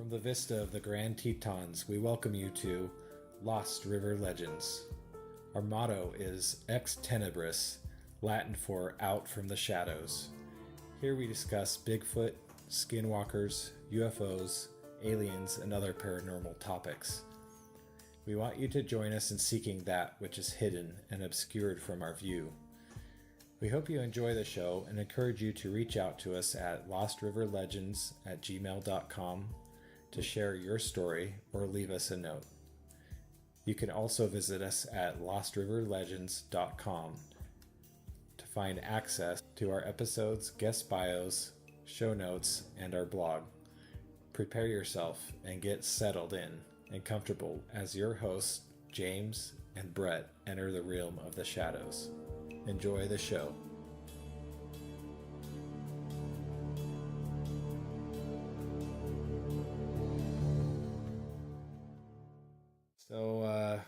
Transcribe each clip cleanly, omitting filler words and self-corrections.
From the vista of the Grand Tetons, we welcome you to Lost River Legends. Our motto is Ex Tenebris, Latin for Out from the Shadows. Here we discuss Bigfoot, Skinwalkers, UFOs, aliens, and other paranormal topics. We want you to join us in seeking that which is hidden and obscured from our view. We hope you enjoy the show and encourage you to reach out to us at lostriverlegends@gmail.com to share your story or leave us a note. You can also visit us at lostriverlegends.com to find access to our episodes, guest bios, show notes, and our blog. Prepare yourself and get settled in and comfortable as your hosts, James and Brett, enter the realm of the shadows. Enjoy the show. So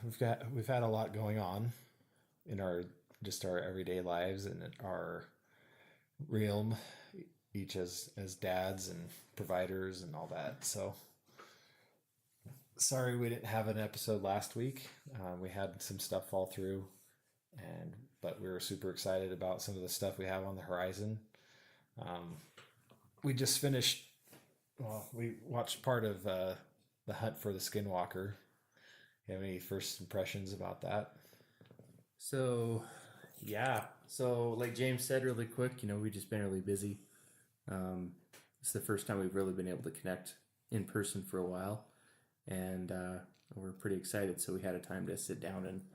we've had a lot going on in our everyday lives and our realm, each as dads and providers and all that. So sorry we didn't have an episode last week. We had some stuff fall through, but we were super excited about some of the stuff we have on the horizon. We just finished. Well, we watched part of the hunt for the Skinwalker. You have any first impressions about that? So like James said, really quick, we've just been really busy. It's the first time we've really been able to connect in person for a while, and we're pretty excited. So we had a time to sit down and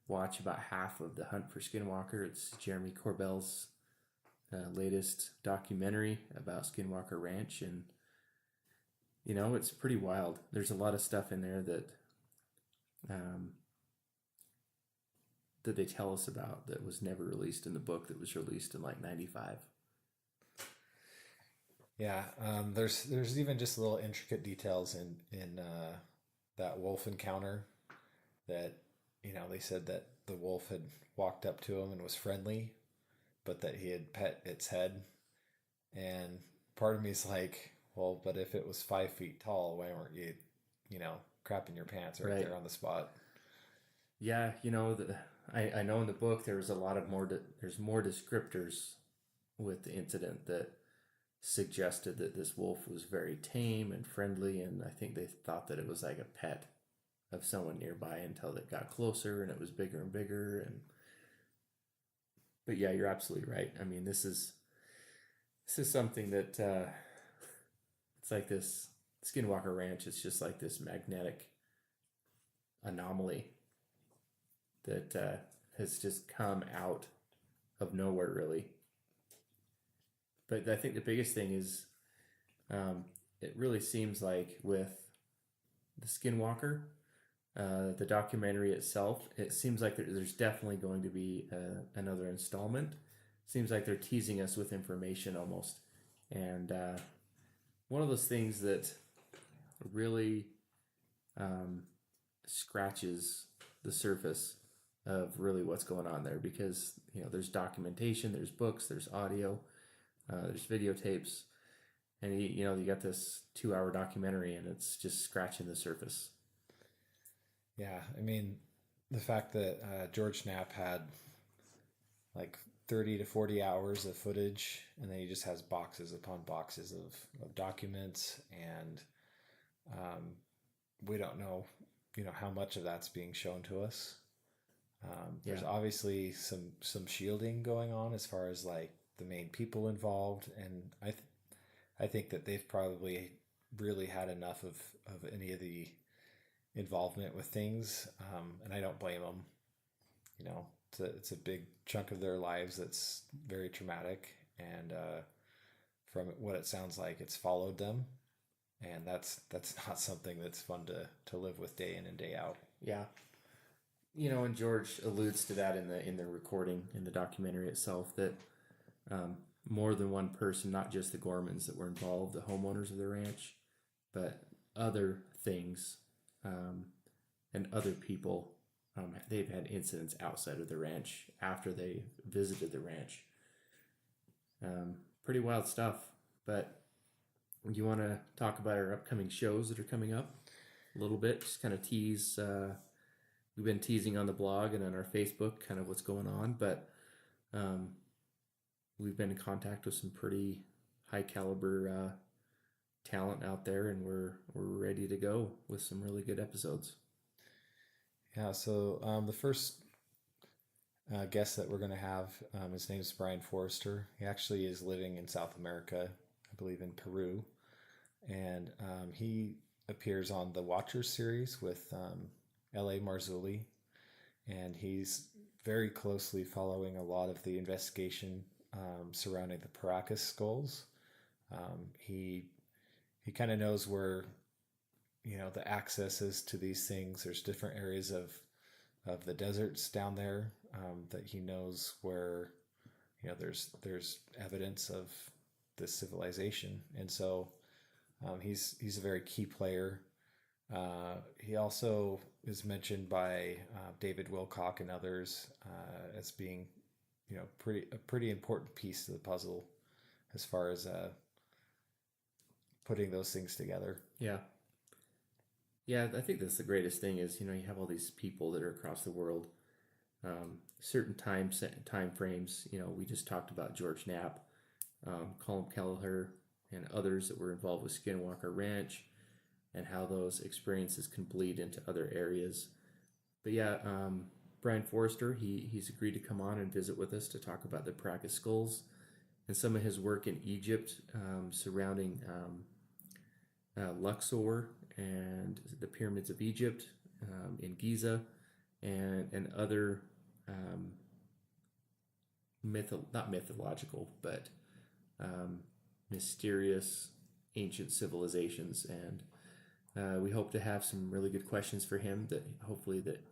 watch about half of the hunt for Skinwalker. It's Jeremy Corbell's latest documentary about Skinwalker Ranch, and it's pretty wild. There's a lot of stuff in there that they tell us about that was never released in the book that was released in like 95. Yeah, there's even just little intricate details in that wolf encounter that they said that the wolf had walked up to him and was friendly, but that he had pet its head. And part of me is like, well, but if it was 5 feet tall, why weren't you, crapping your pants right there on the spot? Yeah, I know in the book there's a lot of there's more descriptors with the incident that suggested that this wolf was very tame and friendly, and I think they thought that it was like a pet of someone nearby until it got closer and it was bigger and bigger. But yeah, you're absolutely right. I mean, this is something that it's like this Skinwalker Ranch. It's just like this magnetic anomaly that has just come out of nowhere, really. But I think the biggest thing is it really seems like with the Skinwalker, the documentary itself, it seems like there's definitely going to be another installment. Seems like they're teasing us with information almost. And one of those things that really scratches the surface of really what's going on there, because there's documentation, there's books, there's audio, there's videotapes, and you got this 2-hour documentary and it's just scratching the surface. Yeah, I mean, the fact that George Knapp had like 30 to 40 hours of footage, and then he just has boxes upon boxes of documents, and we don't know, how much of that's being shown to us. There's obviously some shielding going on as far as like the main people involved, and I think that they've probably really had enough of any of the involvement with things, and I don't blame them. It's a big chunk of their lives that's very traumatic, and from what it sounds like, it's followed them, and that's not something that's fun to live with day in and day out. Yeah. And George alludes to that in the recording, in the documentary itself, that more than one person, not just the Gormans that were involved, the homeowners of the ranch, but other things and other people, they've had incidents outside of the ranch after they visited the ranch. Pretty wild stuff, but you want to talk about our upcoming shows that are coming up a little bit? Just kind of tease. We've been teasing on the blog and on our Facebook kind of what's going on, but um, we've been in contact with some pretty high caliber talent out there, and we're ready to go with some really good episodes. Yeah. So the first guest that we're going to have, his name is Brian Forrester. He actually is living in South America, I believe in Peru, and he appears on the Watchers series with L.A. Marzulli, and he's very closely following a lot of the investigation surrounding the Paracas skulls. He kind of knows where the access is to these things. There's different areas of the deserts down there that he knows where there's evidence of this civilization, and so he's a very key player. He also is mentioned by David Wilcock and others as being a pretty important piece to the puzzle as far as putting those things together. Yeah. Yeah, I think that's the greatest thing is, you have all these people that are across the world, certain time frames. We just talked about George Knapp, Colin Kelleher, and others that were involved with Skinwalker Ranch, and how those experiences can bleed into other areas. But yeah, Brian Forrester, he's agreed to come on and visit with us to talk about the Paracas skulls and some of his work in Egypt surrounding Luxor and the pyramids of Egypt, in Giza, and other not mythological, but mysterious ancient civilizations. And we hope to have some really good questions for him that hopefully that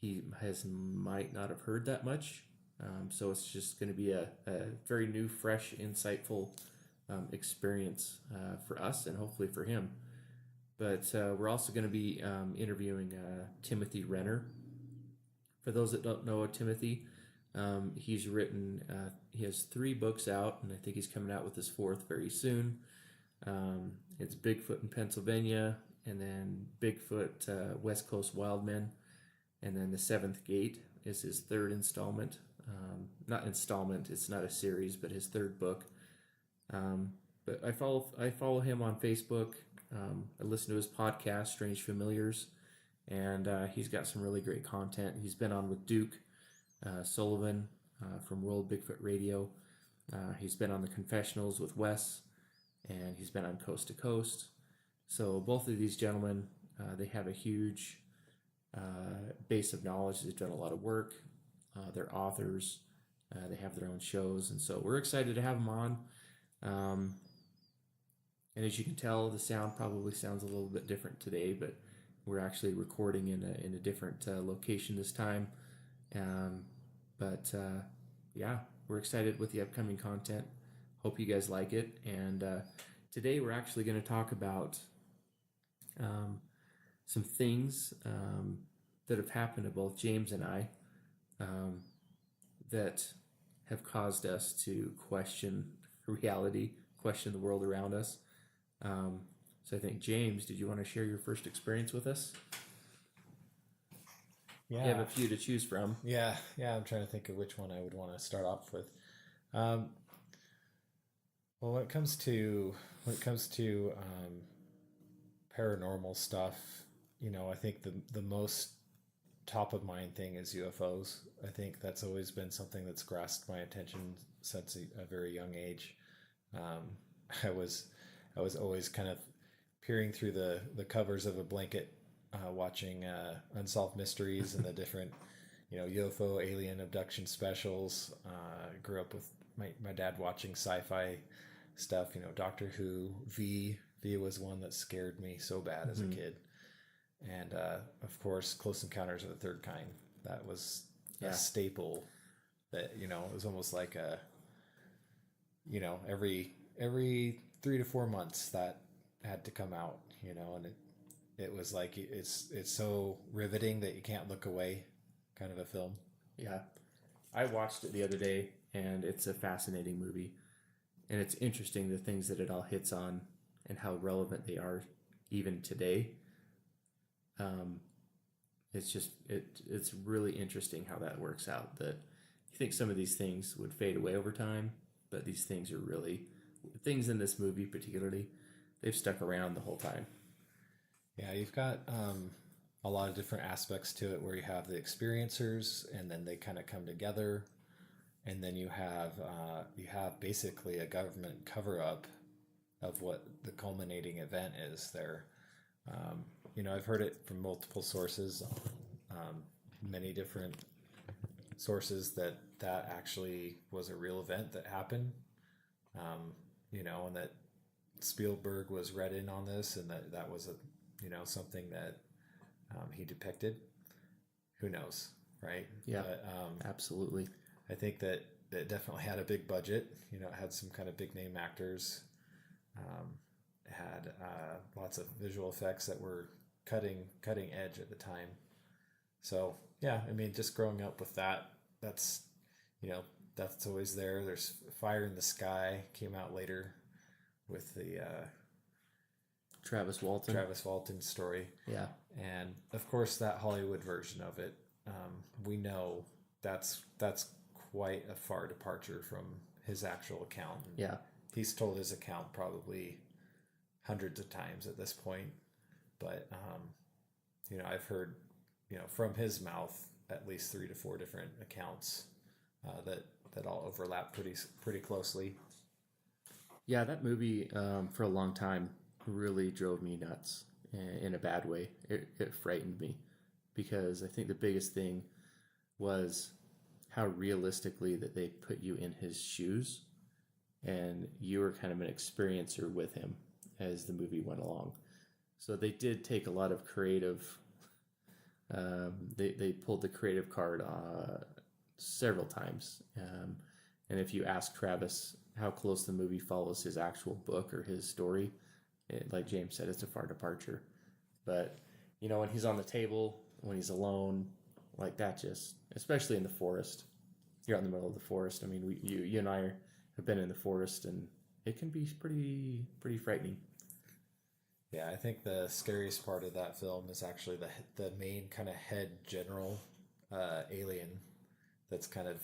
he might not have heard that much. So it's just going to be a very new, fresh, insightful experience for us and hopefully for him. But we're also going to be interviewing Timothy Renner. For those that don't know Timothy, he's written, he has 3 books out, and I think he's coming out with his 4th very soon. It's Bigfoot in Pennsylvania, and then Bigfoot West Coast Wildmen, and then The 7th Gate is his 3rd installment. Not installment, it's not a series, but his 3rd book. But I follow him on Facebook. I listen to his podcast, Strange Familiars, and he's got some really great content. He's been on with Duke Sullivan from World Bigfoot Radio. He's been on the Confessionals with Wes, and he's been on Coast to Coast. So both of these gentlemen, they have a huge base of knowledge. They've done a lot of work. They're authors. They have their own shows, and so we're excited to have them on. And as you can tell, the sound probably sounds a little bit different today, but we're actually recording in a different location this time. But yeah, we're excited with the upcoming content. Hope you guys like it. And today we're actually going to talk about some things that have happened to both James and I that have caused us to question reality, question the world around us. So I think, James, did you want to share your first experience with us? Yeah. You have a few to choose from. Yeah. I'm trying to think of which one I would want to start off with. Well, when it comes to paranormal stuff, I think the most top of mind thing is UFOs. I think that's always been something that's grasped my attention since a very young age. I was always kind of peering through the covers of a blanket, watching Unsolved Mysteries and the different, UFO alien abduction specials. I grew up with my dad watching sci-fi stuff, Doctor Who. V was one that scared me so bad as a kid. And of course, Close Encounters of the Third Kind. That was a staple that, it was almost like every 3 to 4 months that had to come out, and it was like it's so riveting that you can't look away, kind of a film. Yeah, I watched it the other day, and it's a fascinating movie, and it's interesting the things that it all hits on. and how relevant they are even today. It's just it's really interesting how that works out. That you think some of these things would fade away over time, but these things are really things in this movie particularly. They've stuck around the whole time. Yeah, you've got a lot of different aspects to it where you have the experiencers, and then they kind of come together, and then you have basically a government cover up of what the culminating event is there. I've heard it from multiple sources, many different sources that actually was a real event that happened. And that Spielberg was read in on this, and that was something that he depicted. Who knows, right? Yeah, but, absolutely. I think that it definitely had a big budget. It had some kind of big name actors. It had lots of visual effects that were cutting edge at the time. So yeah, I mean, just growing up with that's always there. There's Fire in the Sky came out later with the Travis Walton story. Yeah, and of course that Hollywood version of it. We know that's quite a far departure from his actual account. Yeah, he's told his account probably hundreds of times at this point, but I've heard from his mouth at least 3 to 4 different accounts that all overlap pretty closely. Yeah, that movie for a long time really drove me nuts in a bad way. It frightened me because I think the biggest thing was how realistically that they put you in his shoes, and you were kind of an experiencer with him as the movie went along. So they did take a lot of creative. They pulled the creative card several times, and if you ask Travis how close the movie follows his actual book or his story, like James said, it's a far departure. But when he's on the table, when he's alone, like that, just especially in the forest, you're out in the middle of the forest. I mean, you and I have been in the forest, and it can be pretty frightening. Yeah, I think the scariest part of that film is actually the main kind of head general alien that's kind of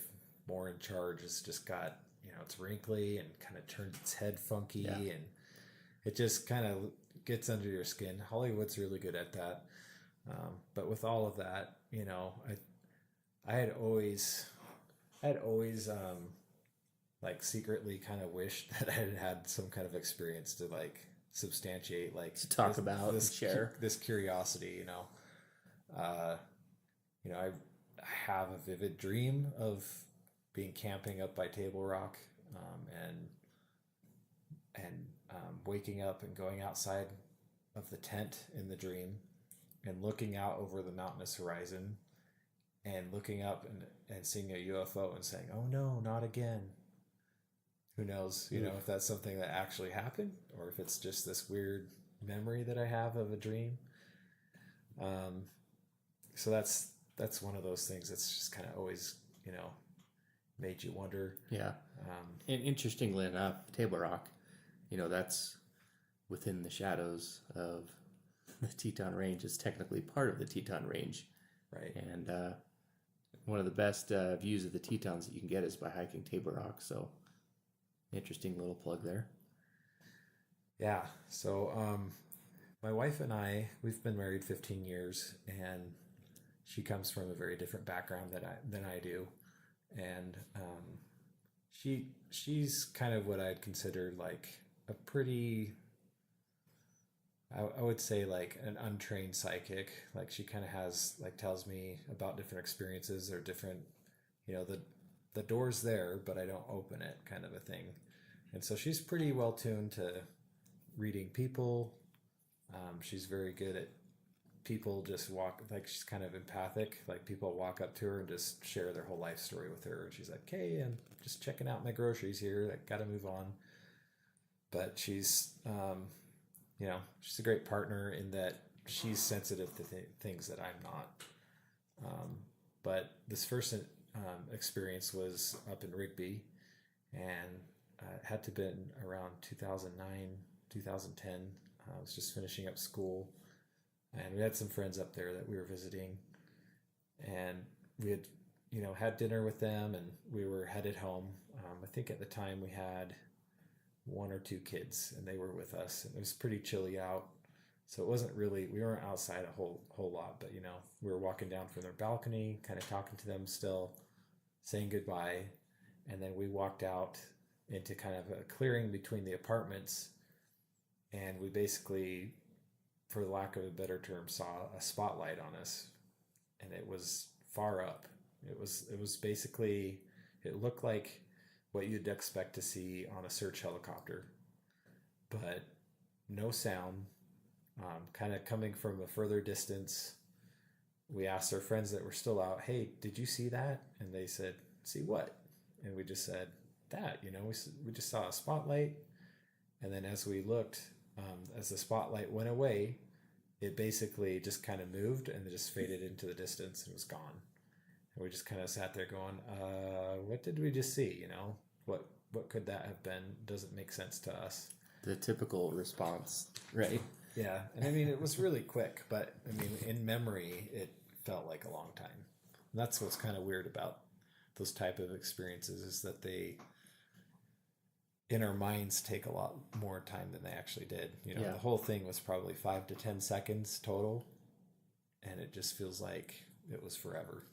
more in charge. Has just got it's wrinkly and kind of turns its head funky, and it just kind of gets under your skin. Hollywood's really good at that. But with all of that, I had always like secretly kind of wished that I had had some kind of experience to like substantiate, like to talk about and share this curiosity. I have a vivid dream of being camping up by Table Rock, and waking up and going outside of the tent in the dream and looking out over the mountainous horizon and looking up and seeing a UFO and saying, "Oh no, not again." Who knows, if that's something that actually happened or if it's just this weird memory that I have of a dream. So that's one of those things that's just kind of always, made you wonder. Yeah. And interestingly enough, Table Rock, that's within the shadows of the Teton Range. It's technically part of the Teton Range. Right. And one of the best views of the Tetons that you can get is by hiking Table Rock. So interesting little plug there. Yeah. So my wife and we've been married 15 years, and she comes from a very different background than I do. And she's kind of what I'd consider like a pretty, I would say like an untrained psychic. Like she kind of has like tells me about different experiences or different, the door's there, but I don't open it kind of a thing. And so she's pretty well tuned to reading people. She's very good at people just she's kind of empathic. Like people walk up to her and just share their whole life story with her. And she's like, "Hey, I'm just checking out my groceries here. I got to move on." But she's, she's a great partner in that she's sensitive to things that I'm not. But this first experience was up in Rigby, and it had to have been around 2009, 2010. I was just finishing up school, and we had some friends up there that we were visiting, and we had, had dinner with them, and we were headed home. I think at the time we had one or two kids, and they were with us, and it was pretty chilly out. So it wasn't really, we weren't outside a whole lot, but we were walking down from their balcony, kind of talking to them still, saying goodbye. And then we walked out into kind of a clearing between the apartments. And we basically, for lack of a better term, saw a spotlight on us. And it was far up. It was basically, it looked like what you'd expect to see on a search helicopter, but no sound. Kind of coming from a further distance. We asked our friends that were still out, hey, did you see that? And they said, see what? And we just said, that, we just saw a spotlight. And then as we looked, as the spotlight went away, it basically just kind of moved and just faded into the distance and was gone. And we just kind of sat there going, what did we just see? What could that have been? Doesn't make sense to us. The typical response, right? Yeah, and I mean, it was really quick, but I mean, in memory, it felt like a long time. And that's what's kind of weird about those type of experiences, is that they, in our minds, take a lot more time than they actually did. The whole thing was probably 5 to 10 seconds total, and it just feels like it was forever.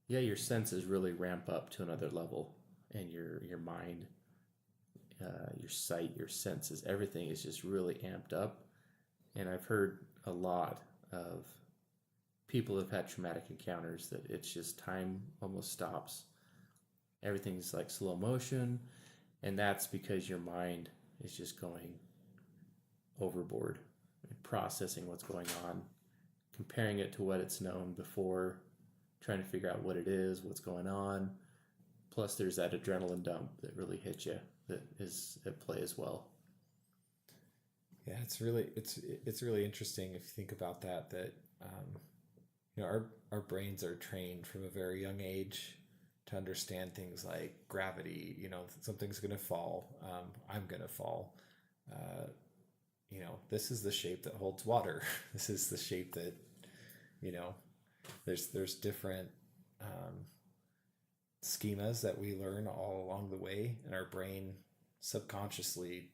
Yeah, your senses really ramp up to another level, and your mind, your sight, your senses, everything is just really amped up. And I've heard a lot of people who have had traumatic encounters that it's just time almost stops. Everything's like slow motion, and that's because your mind is just going overboard and processing what's going on, comparing it to what it's known before, trying to figure out what it is, what's going on. Plus there's that adrenaline dump that really hits you that is at play as well. Yeah, it's really interesting if you think about that our brains are trained from a very young age to understand things like gravity. Something's going to fall. I'm going to fall. This is the shape that holds water. This is the shape that, there's different schemas that we learn all along the way, and our brain subconsciously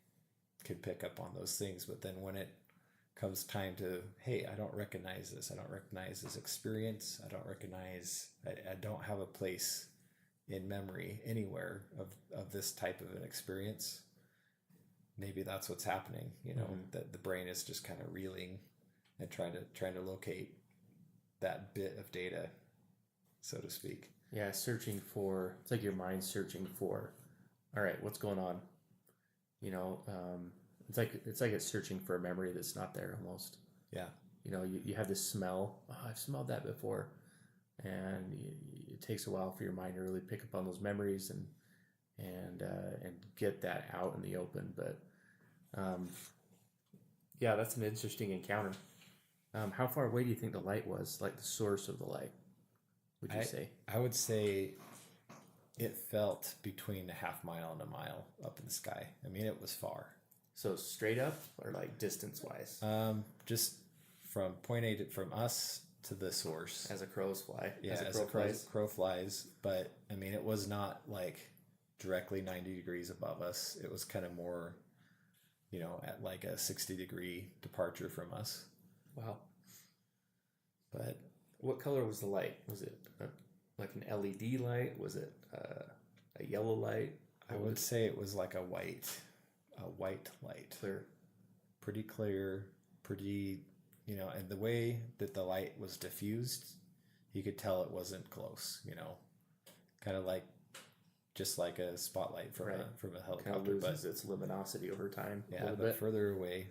could pick up on those things. But then when it comes time to, hey, I don't recognize this, I don't recognize this experience, I don't have a place in memory anywhere of this type of an experience, maybe that's what's happening. That the brain is just kind of reeling and trying to locate that bit of data, so to speak. Yeah, it's like your mind searching for, all right, what's going on? It's like it's searching for a memory that's not there almost. Yeah. You have this smell. Oh, I've smelled that before, and it takes a while for your mind to really pick up on those memories and get that out in the open. But yeah, that's an interesting encounter. How far away do you think the light was? Like the source of the light? Would you say? I would say it felt between a half mile and a mile up in the sky. I mean, it was far. So straight up, or like distance wise? Just from point A from us to the source. As a crow's fly. Yeah, as a crow flies. But I mean, it was not like directly 90 degrees above us. It was kind of more, at like a 60-degree departure from us. Wow. But what color was the light? Was it like an LED light? Was it a yellow light? I would say it was like a white light. Clear. Pretty clear, pretty, and the way that the light was diffused, you could tell it wasn't close, kind of like, just like a spotlight from a helicopter. Kind of loses its luminosity over time. Yeah, but further away.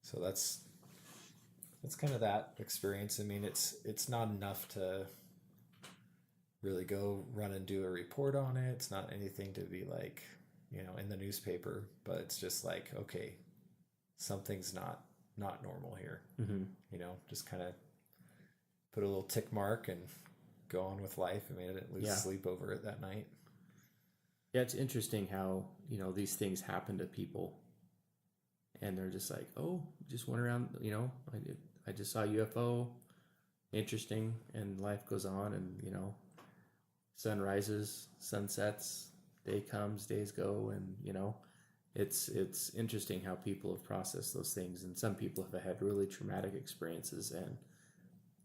So that's kind of that experience. I mean, it's not enough to really go run and do a report on it. It's not anything to be like, in the newspaper, but it's just like, okay, something's not normal here. Mm-hmm. Just kind of put a little tick mark and go on with life. I mean, I didn't lose sleep over it that night. Yeah, it's interesting how, these things happen to people and they're just like, oh, just went around, I just saw a UFO, interesting, and life goes on, and sun rises, sun sets, day comes, days go, and it's interesting how people have processed those things, and some people have had really traumatic experiences, and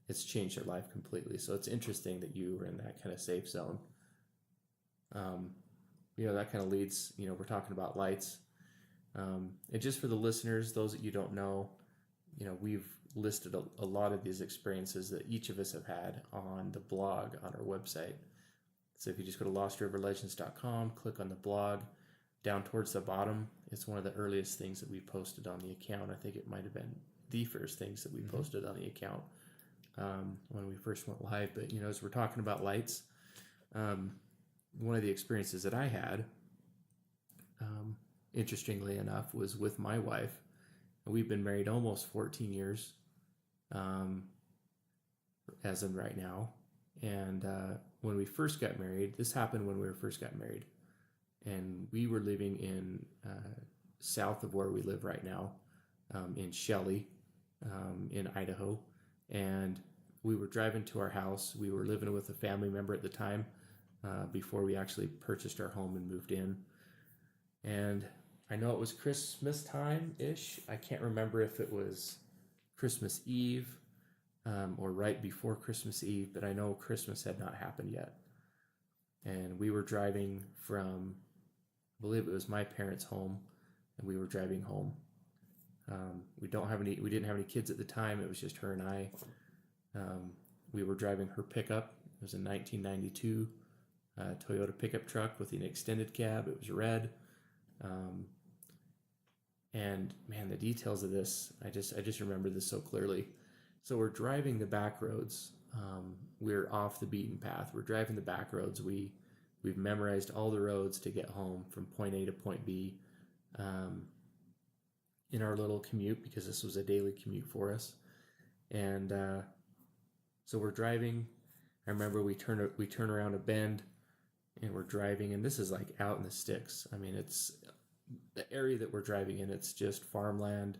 it's changed their life completely. So it's interesting that you were in that kind of safe zone. That kind of leads, we're talking about lights. And just for the listeners, those that you don't know, we've listed a lot of these experiences that each of us have had on the blog on our website. So if you just go to lostriverlegends.com, click on the blog, down towards the bottom, it's one of the earliest things that we posted on the account. I think it might have been the first things that we posted on the account when we first went live. But, as we're talking about lights, one of the experiences that I had, interestingly enough, was with my wife. We've been married almost 14 years, as of right now. And when we first got married, this happened when we first got married. And we were living in south of where we live right now, in Shelley, in Idaho. And we were driving to our house. We were living with a family member at the time, before we actually purchased our home and moved in. And I know it was Christmas time-ish. I can't remember if it was Christmas Eve or right before Christmas Eve, but I know Christmas had not happened yet. And we were driving from, I believe it was my parents' home, and we were driving home. We didn't have any kids at the time. It was just her and I. We were driving her pickup. It was a 1992 Toyota pickup truck with an extended cab. It was red. And man, the details of this, I just remember this so clearly. So we're driving the back roads. We're off the beaten path. We're driving the back roads. We've memorized all the roads to get home from point A to point B, in our little commute, because this was a daily commute for us. And so we're driving. I remember we turn around a bend, and we're driving, and this is like out in the sticks. I mean, it's the area that we're driving in. It's just farmland.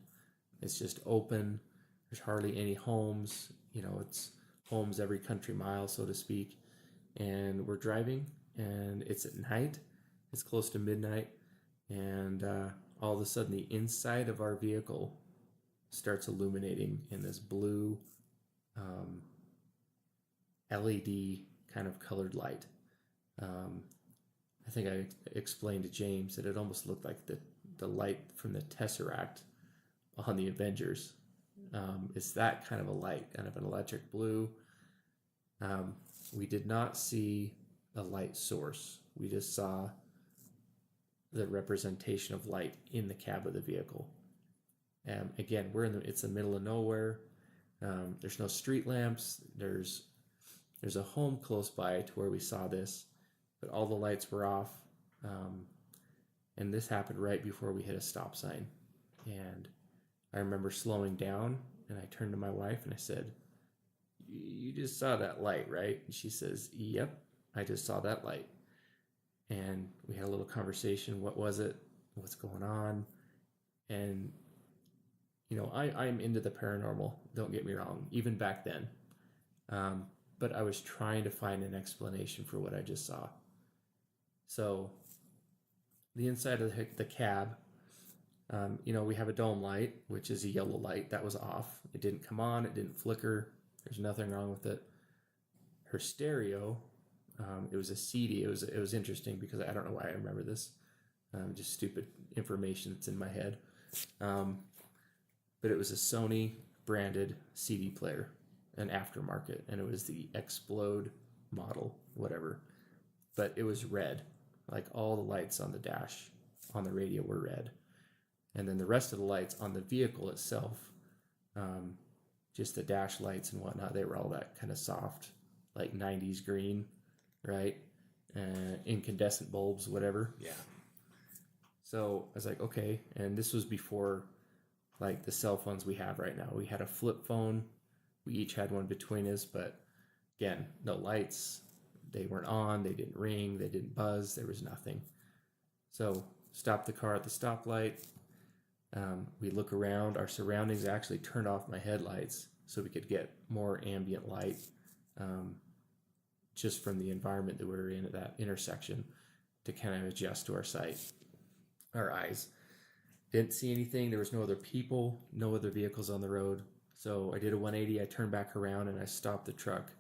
It's just open. There's hardly any homes. It's homes every country mile, so to speak. And we're driving, and it's at night. It's close to midnight, and all of a sudden, the inside of our vehicle starts illuminating in this blue LED kind of colored light. I think I explained to James that it almost looked like the light from the Tesseract on the Avengers. It's that kind of a light, kind of an electric blue. We did not see a light source. We just saw the representation of light in the cab of the vehicle. Again, it's the middle of nowhere. There's no street lamps. There's a home close by to where we saw this, but all the lights were off. And this happened right before we hit a stop sign. And I remember slowing down, and I turned to my wife and I said, "You just saw that light, right?" And she says, "Yep, I just saw that light." And we had a little conversation. What was it? What's going on? And, I'm into the paranormal. Don't get me wrong, even back then. But I was trying to find an explanation for what I just saw. So the inside of the cab, we have a dome light, which is a yellow light. That was off. It didn't come on. It didn't flicker. There's nothing wrong with it. Her stereo, it was a CD. It was interesting because I don't know why I remember this. Just stupid information that's in my head. But it was a Sony branded CD player, an aftermarket, and it was the Explode model, whatever. But it was red. Like all the lights on the dash on the radio were red. And then the rest of the lights on the vehicle itself, just the dash lights and whatnot, they were all that kind of soft, like 90s green, right? Incandescent bulbs, whatever. Yeah. So I was like, okay. And this was before like the cell phones we have right now. We had a flip phone. We each had one between us, but again, no lights. They weren't on. They didn't ring. They didn't buzz. There was nothing. So stopped the car at the stoplight. We look around. Our surroundings. I actually turned off my headlights so we could get more ambient light, just from the environment that we were in at that intersection, to kind of adjust to our eyes. Didn't see anything. There was no other people, no other vehicles on the road. So I did a 180. I turned back around and I stopped the truck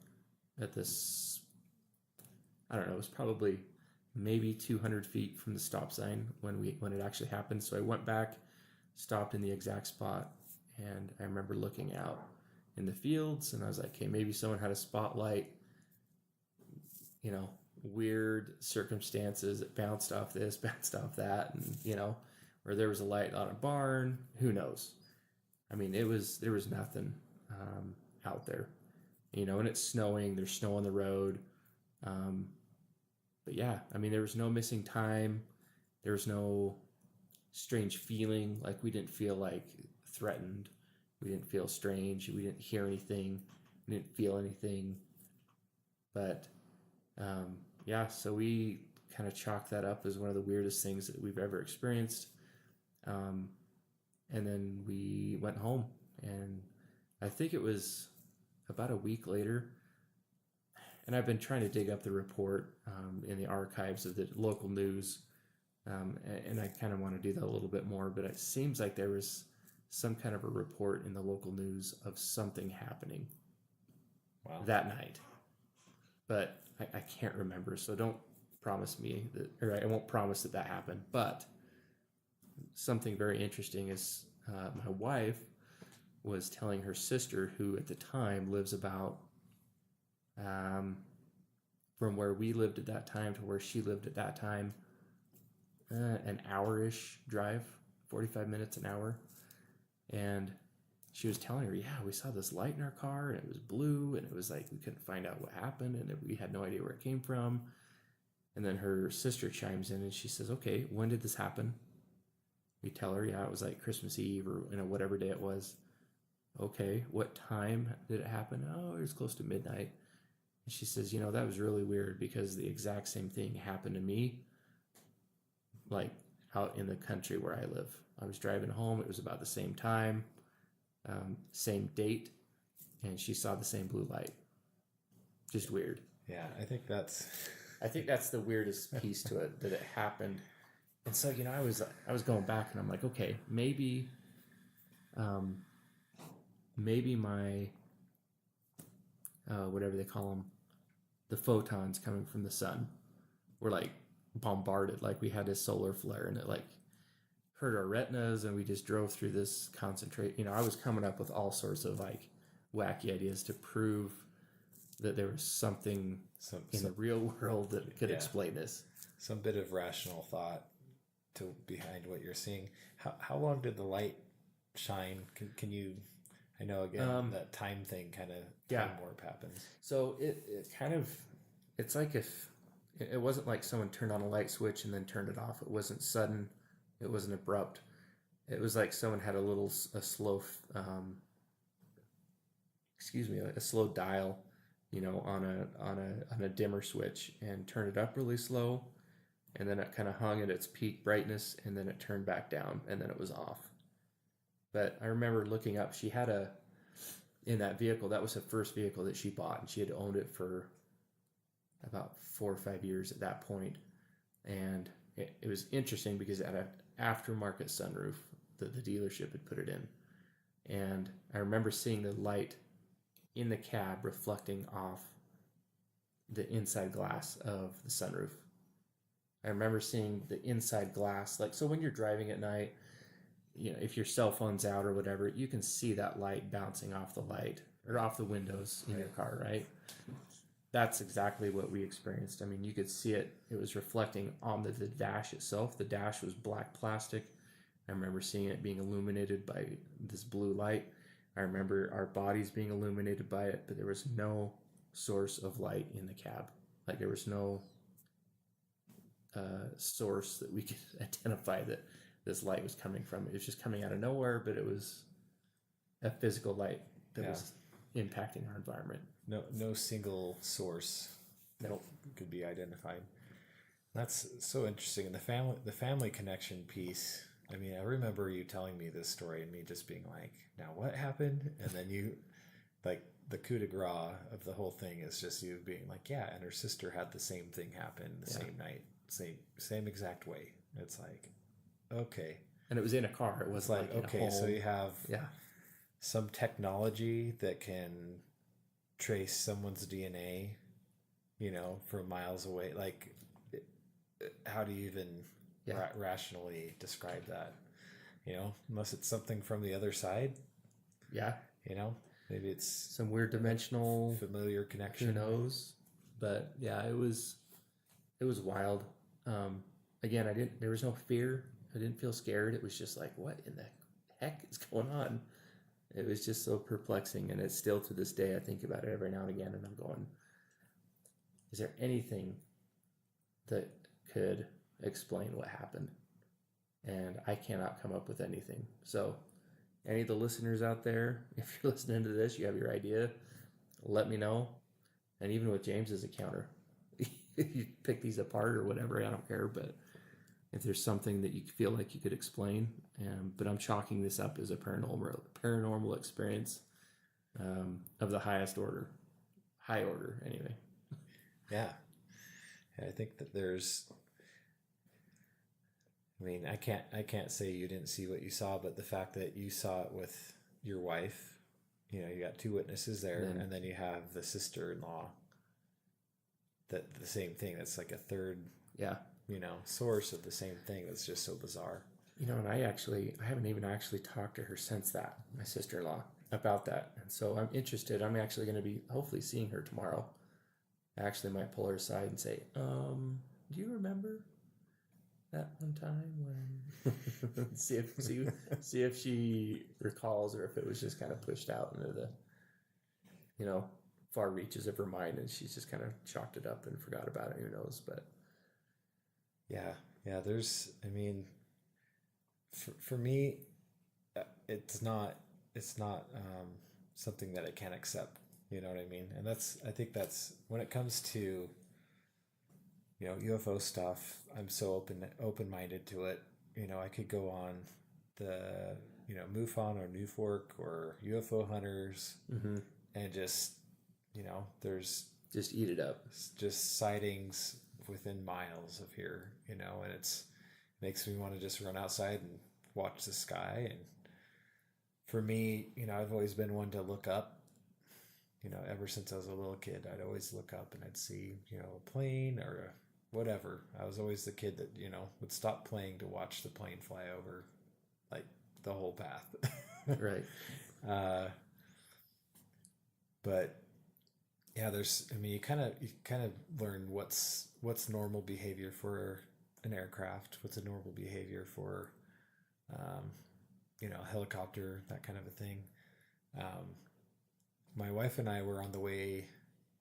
at this. I don't know. It was probably maybe 200 feet from the stop sign when it actually happened. So I went back, stopped in the exact spot, and I remember looking out in the fields, and I was like, okay, maybe someone had a spotlight. Weird circumstances that bounced off this, bounced off that, and or there was a light on a barn. Who knows? I mean, there was nothing out there, and it's snowing. There's snow on the road. But yeah, I mean, there was no missing time. There was no strange feeling. Like, we didn't feel like threatened. We didn't feel strange. We didn't hear anything. We didn't feel anything. But yeah, so we kind of chalked that up as one of the weirdest things that we've ever experienced. And then we went home, and I think it was about a week later. And I've been trying to dig up the report in the archives of the local news, and I kind of want to do that a little bit more. But it seems like there was some kind of a report in the local news of something happening that night. But I can't remember, so don't promise me that, or I won't promise that happened. But something very interesting is my wife was telling her sister, who at the time lives about from where we lived at that time to where she lived at that time, an hour-ish drive, 45 minutes, an hour. And she was telling her, yeah, we saw this light in our car, and it was blue, and it was like we couldn't find out what happened, and we had no idea where it came from. And then her sister chimes in, and she says, okay, when did this happen? We tell her, yeah, it was like Christmas Eve, or whatever day it was. Okay, what time did it happen? Oh, it was close to midnight. And she says, that was really weird, because the exact same thing happened to me, like out in the country where I live. I was driving home. It was about the same time, same date, and she saw the same blue light. Just weird. Yeah, I think that's the weirdest piece to it, that it happened. And so, I was going back, and I'm like, okay, maybe my whatever they call them, the photons coming from the sun, were like bombarded, like we had a solar flare, and it like hurt our retinas, and we just drove through this concentrate. I was coming up with all sorts of like wacky ideas to prove that there was something in the real world that could explain this. Some bit of rational thought behind what you're seeing. How long did the light shine? Can you? I know, again, that time thing kind of time warp happens. So it kind of, it's like if it wasn't like someone turned on a light switch and then turned it off. It wasn't sudden. It wasn't abrupt. It was like someone had a slow dial, on a dimmer switch, and turned it up really slow, and then it kind of hung at its peak brightness, and then it turned back down, and then it was off. But I remember looking up, she had in that vehicle, that was her first vehicle that she bought, and she had owned it for about 4 or 5 years at that point. And it was interesting because it had an aftermarket sunroof that the dealership had put it in. And I remember seeing the light in the cab reflecting off the inside glass of the sunroof. I remember seeing the inside glass, so when you're driving at night, if your cell phone's out or whatever, you can see that light bouncing off the light or off the windows in your car, right? That's exactly what we experienced. I mean, you could see it. It was reflecting on the dash itself. The dash was black plastic. I remember seeing it being illuminated by this blue light. I remember our bodies being illuminated by it, but there was no source of light in the cab. Like, there was no source that we could identify that this light was coming from. It was just coming out of nowhere, but it was a physical light that was impacting our environment. No single source could be identified. That's so interesting. And the family connection piece I mean, I remember you telling me this story and me just being like, now what happened? And then you, like, the coup de grace of the whole thing is just you being like, yeah, and her sister had the same thing happen the same night, same exact way. It's like, okay. And it was in a car. It wasn't like okay, in a home. so you have some technology that can trace someone's DNA, from miles away. Like, how do you even rationally describe that? Unless it's something from the other side. Yeah. Maybe it's some weird dimensional familiar connection. Who knows? But yeah, it was wild. Again, there was no fear. I didn't feel scared. It was just like, what in the heck is going on? It was just so perplexing, and it's still to this day I think about it every now and again, and I'm going, is there anything that could explain what happened? And I cannot come up with anything. So any of the listeners out there, if you're listening to this, you have your idea, let me know. And even with James's encounter, if you pick these apart or whatever, I don't care. But if there's something that you feel like you could explain, but I'm chalking this up as a paranormal experience of the highest order, high order anyway. Yeah, I think that I mean, I can't say you didn't see what you saw, but the fact that you saw it with your wife, you got two witnesses there, and then you have the sister-in-law. That the same thing. That's like a third, source of the same thing. That's just so bizarre. And I haven't even actually talked to her since that, my sister-in-law, about that. And so I'm interested. I'm actually going to be hopefully seeing her tomorrow. I actually might pull her aside and say, do you remember that one time when see if she recalls, or if it was just kind of pushed out into the far reaches of her mind and she's just kind of chalked it up and forgot about it. Who knows? But yeah, there's, I mean, for me, it's not something that I can't accept. You know what I mean? And I think that's when it comes to UFO stuff, I'm so open-minded to it. I could go on the MUFON or NUFORC or UFO Hunters, and just there's just eat it up. Just sightings within miles of here, and it makes me want to just run outside and watch the sky. And for me, I've always been one to look up. Ever since I was a little kid, I'd always look up and I'd see a plane or whatever. I was always the kid that would stop playing to watch the plane fly over, like, the whole path. Right. But yeah, you kind of learn what's normal behavior for an aircraft, what's a normal behavior for a helicopter, that kind of a thing. My wife and I were on the way.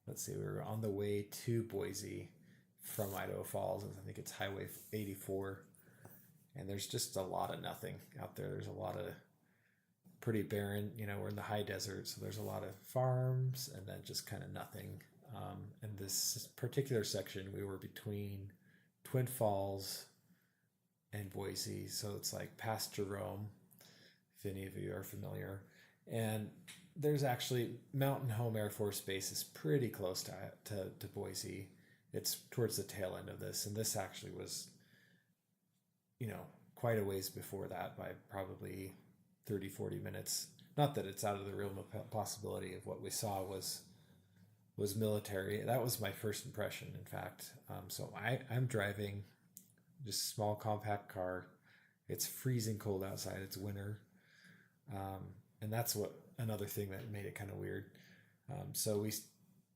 We were on the way to Boise from Idaho Falls. I think it's Highway 84, and there's just a lot of nothing out there. There's a lot of pretty barren. We're in the high desert, so there's a lot of farms and then just kind of nothing. And this particular section, we were between Twin Falls and Boise, so it's like past Jerome, if any of you are familiar. And there's actually Mountain Home Air Force Base is pretty close to Boise. It's towards the tail end of this, and this actually was, quite a ways before that by probably 30, 40 minutes. Not that it's out of the realm of possibility of what we saw was military. That was my first impression, in fact. So I'm driving just a small compact car. It's freezing cold outside. It's winter. And that's another thing that made it kind of weird. So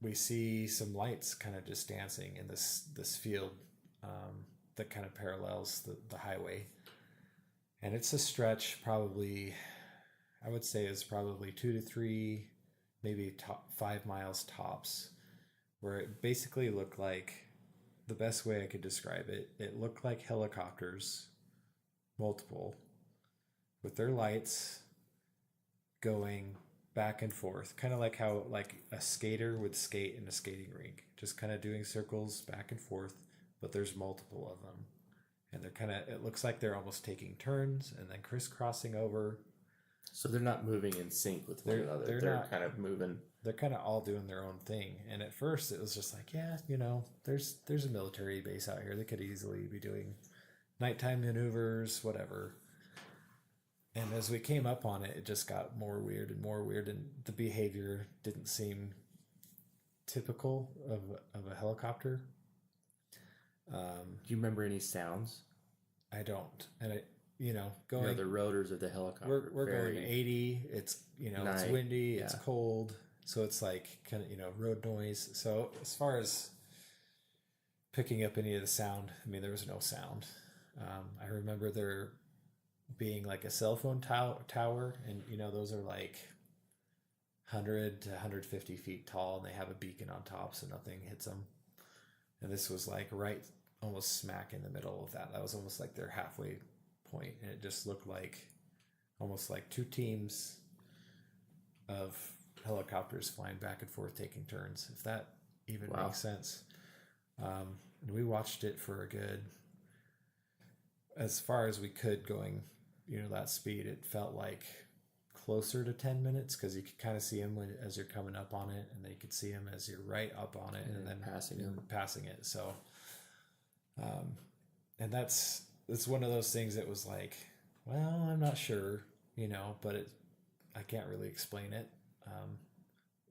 we see some lights kind of just dancing in this field that kind of parallels the highway. And it's a stretch probably, I would say it's probably 2 to 3, maybe 5 miles tops, where it basically looked like, the best way I could describe it, it looked like helicopters, multiple, with their lights going back and forth, kind of like how a skater would skate in a skating rink, just kind of doing circles back and forth, but there's multiple of them. and they're kind of, it looks like they're almost taking turns and then crisscrossing over. So they're not moving in sync with one another. They're not, kind of moving. They're kind of all doing their own thing. And at first it was just like, yeah, you know, there's a military base out here. They could easily be doing nighttime maneuvers, whatever. And as we came up on it, it just got more weird, and the behavior didn't seem typical of a helicopter. Do you remember any sounds? I don't. And going the rotors of the helicopter. We're going 80. It's it's windy. It's cold. So it's like kind of road noise. So as far as picking up any of the sound, I mean, there was no sound. I remember there being like a cell phone tower, and those are like 100 to 150 feet tall, and they have a beacon on top, so nothing hits them. And this was like right almost smack in the middle of that. That was almost like their halfway point, and it just looked like almost like two teams of helicopters flying back and forth taking turns, if that even makes sense. And we watched it for a good, as far as we could, going that speed. It felt like closer to 10 minutes, because you could kind of see him as you're coming up on it, and then you could see him as you're right up on it, and then passing it. So and that's one of those things that was like, well, I'm not sure, but I can't really explain it.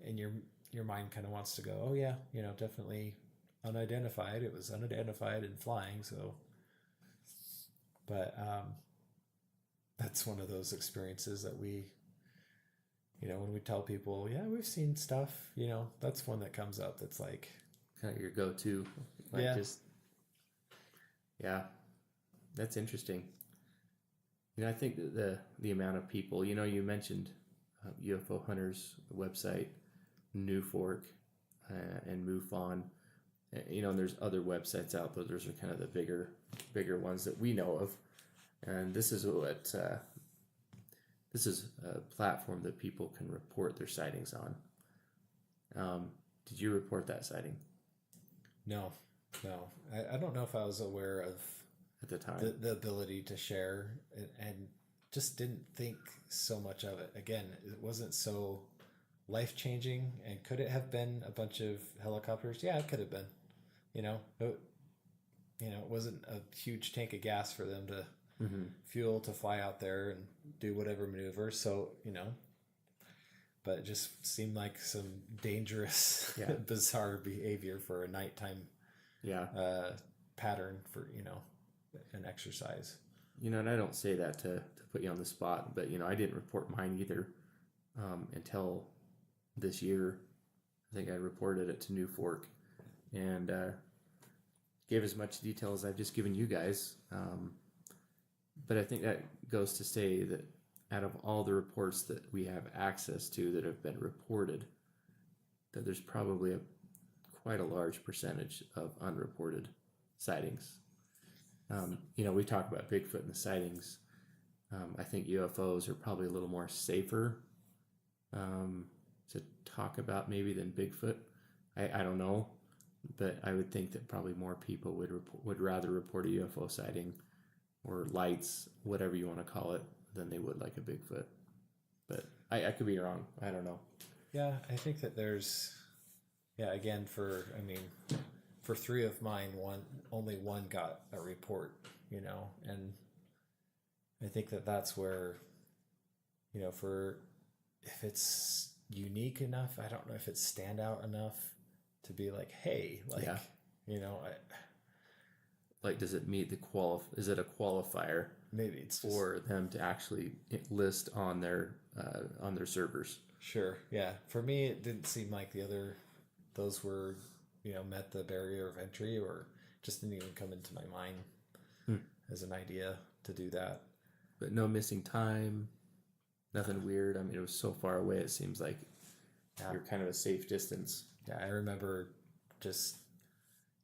And your mind kind of wants to go, oh yeah, definitely unidentified. It was unidentified and flying. So, but that's one of those experiences that we, when we tell people, yeah, we've seen stuff, that's one that comes up. That's like kind of your go-to. That's interesting. I think that the amount of people, you mentioned UFO Hunters website, New Fork, and MUFON, and there's other websites out there. Those are kind of the bigger ones that we know of. And this is a platform that people can report their sightings on. Did you report that sighting? No. I don't know if I was aware of at the time the ability to share, and just didn't think so much of it. Again, it wasn't so life-changing. And could it have been a bunch of helicopters? Yeah, it could have been. It wasn't a huge tank of gas for them to fuel to fly out there and do whatever maneuver. So, but it just seemed like some dangerous, bizarre behavior for a nighttime pattern for, an exercise. And I don't say that to put you on the spot, but, I didn't report mine either until this year. I think I reported it to New Fork and gave as much detail as I've just given you guys. But I think that goes to say that out of all the reports that we have access to that have been reported, that there's probably quite a large percentage of unreported sightings. We talk about Bigfoot and the sightings. I think UFOs are probably a little more safer to talk about maybe than Bigfoot. I don't know, but I would think that probably more people would rather report a UFO sighting or lights, whatever you want to call it, than they would like a Bigfoot. But I could be wrong. I don't know. Yeah, I think that there's, again, for three of mine, only one got a report, and I think that that's where, for, if it's unique enough, I don't know if it's standout enough to be like, hey, like, does it meet is it a qualifier? Maybe it's for them to actually list on their servers. Sure. Yeah. For me, it didn't seem like those were, met the barrier of entry, or just didn't even come into my mind as an idea to do that. But no missing time, nothing weird. I mean, it was so far away, it seems like you're kind of a safe distance. Yeah, I remember just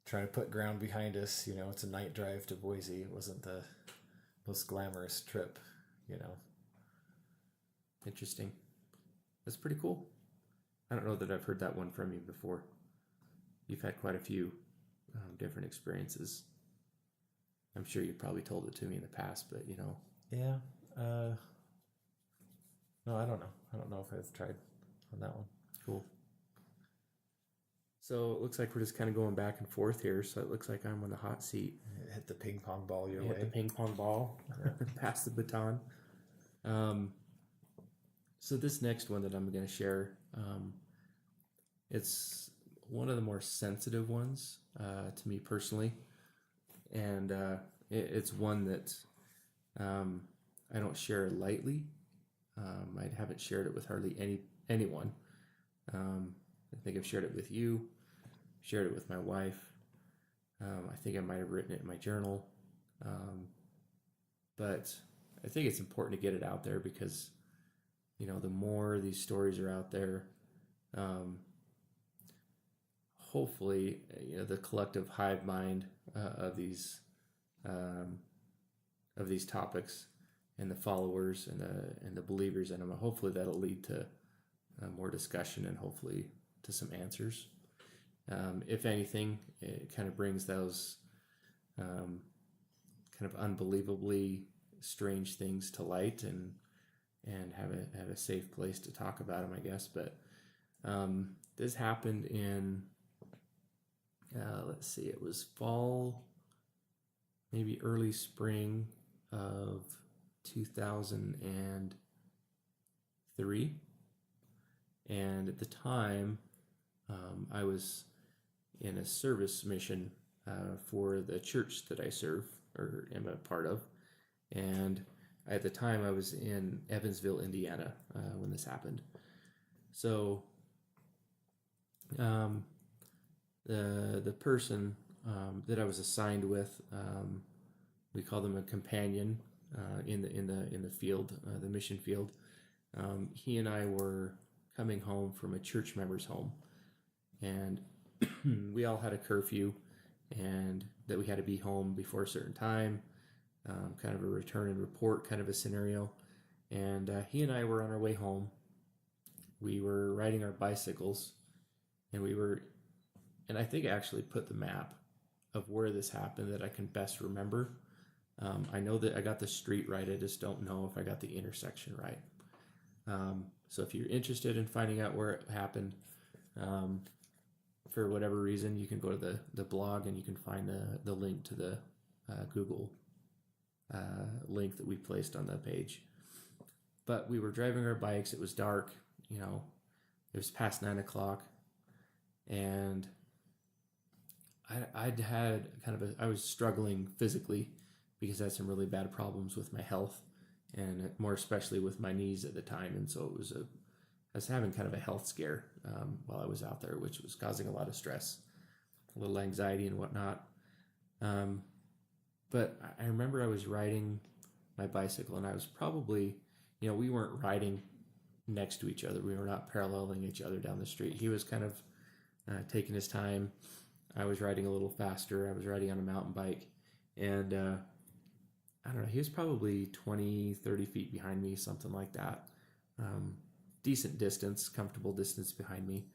trying to put ground behind us. It's a night drive to Boise. It wasn't the most glamorous trip, Interesting. That's pretty cool. I don't know that I've heard that one from you before. You've had quite a few different experiences. I'm sure you probably told it to me in the past, but Yeah. No, I don't know. I don't know if I've tried on that one. Cool. So it looks like we're just kind of going back and forth here. So it looks like I'm on the hot seat. Hit the ping pong ball your way. Hit the ping pong ball. Pass the baton. So this next one that I'm going to share, it's one of the more sensitive ones to me personally, and it's one that I don't share lightly. I haven't shared it with hardly anyone. I think I've shared it with you, shared it with my wife. I think I might have written it in my journal, but I think it's important to get it out there because the more these stories are out there, hopefully, the collective hive mind of these topics and the followers and the believers in them, hopefully that'll lead to more discussion and hopefully to some answers. If anything, it kind of brings those kind of unbelievably strange things to light and have a safe place to talk about them, I guess. But this happened in let's see, it was fall, maybe early spring of 2003, and at the time I was in a service mission for the church that I serve or am a part of, and at the time I was in Evansville, Indiana when this happened. So the person that I was assigned with, we call them a companion in the field, the mission field. He and I were coming home from a church member's home, and we all had a curfew, and that we had to be home before a certain time, kind of a return and report kind of a scenario. And he and I were on our way home. We were riding our bicycles, and I think I actually put the map of where this happened that I can best remember. I know that I got the street right. I just don't know if I got the intersection right. So if you're interested in finding out where it happened, for whatever reason, you can go to the blog and you can find the link to the Google link that we placed on the page. But we were driving our bikes. It was dark. It was past 9 o'clock, and I was struggling physically because I had some really bad problems with my health, and more especially with my knees at the time. And so I was having kind of a health scare while I was out there, which was causing a lot of stress, a little anxiety and whatnot. But I remember I was riding my bicycle, and I was probably, we weren't riding next to each other. We were not paralleling each other down the street. He was kind of taking his time. I was riding a little faster. I was riding on a mountain bike, and I don't know, he was probably 20, 30 feet behind me, something like that. Decent distance, comfortable distance behind me.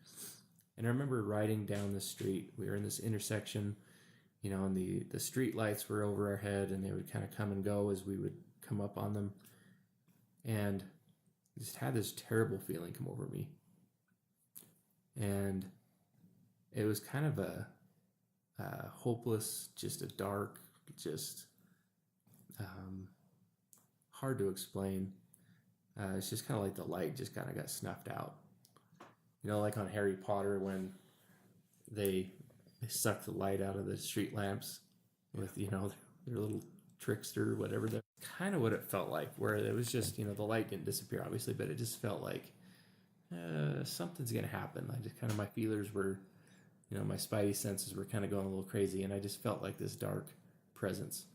And I remember riding down the street. We were in this intersection, and the street lights were over our head, and they would kind of come and go as we would come up on them. And just had this terrible feeling come over me. And it was kind of a hopeless, just a dark, just hard to explain. It's just kind of like the light just kind of got snuffed out. Like on Harry Potter when they suck the light out of the street lamps with, their little trickster, whatever. That's kind of what it felt like, where it was just, the light didn't disappear, obviously, but it just felt like something's going to happen. I just kind of, my feelers were, my spidey senses were kind of going a little crazy, and I just felt like this dark presence.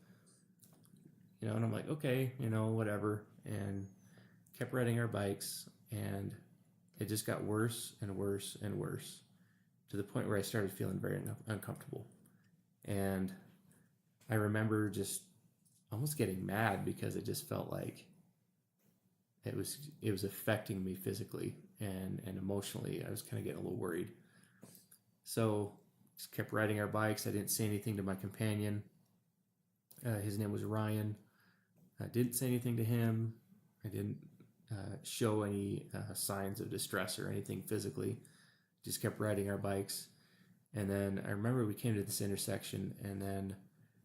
And I'm like, okay, whatever. And kept riding our bikes, and it just got worse and worse and worse to the point where I started feeling very uncomfortable. And I remember just almost getting mad because it just felt like it was affecting me physically and emotionally. I was kind of getting a little worried. So just kept riding our bikes. I didn't say anything to my companion. His name was Ryan. I didn't say anything to him. I didn't show any signs of distress or anything physically. Just kept riding our bikes. And then I remember we came to this intersection, and then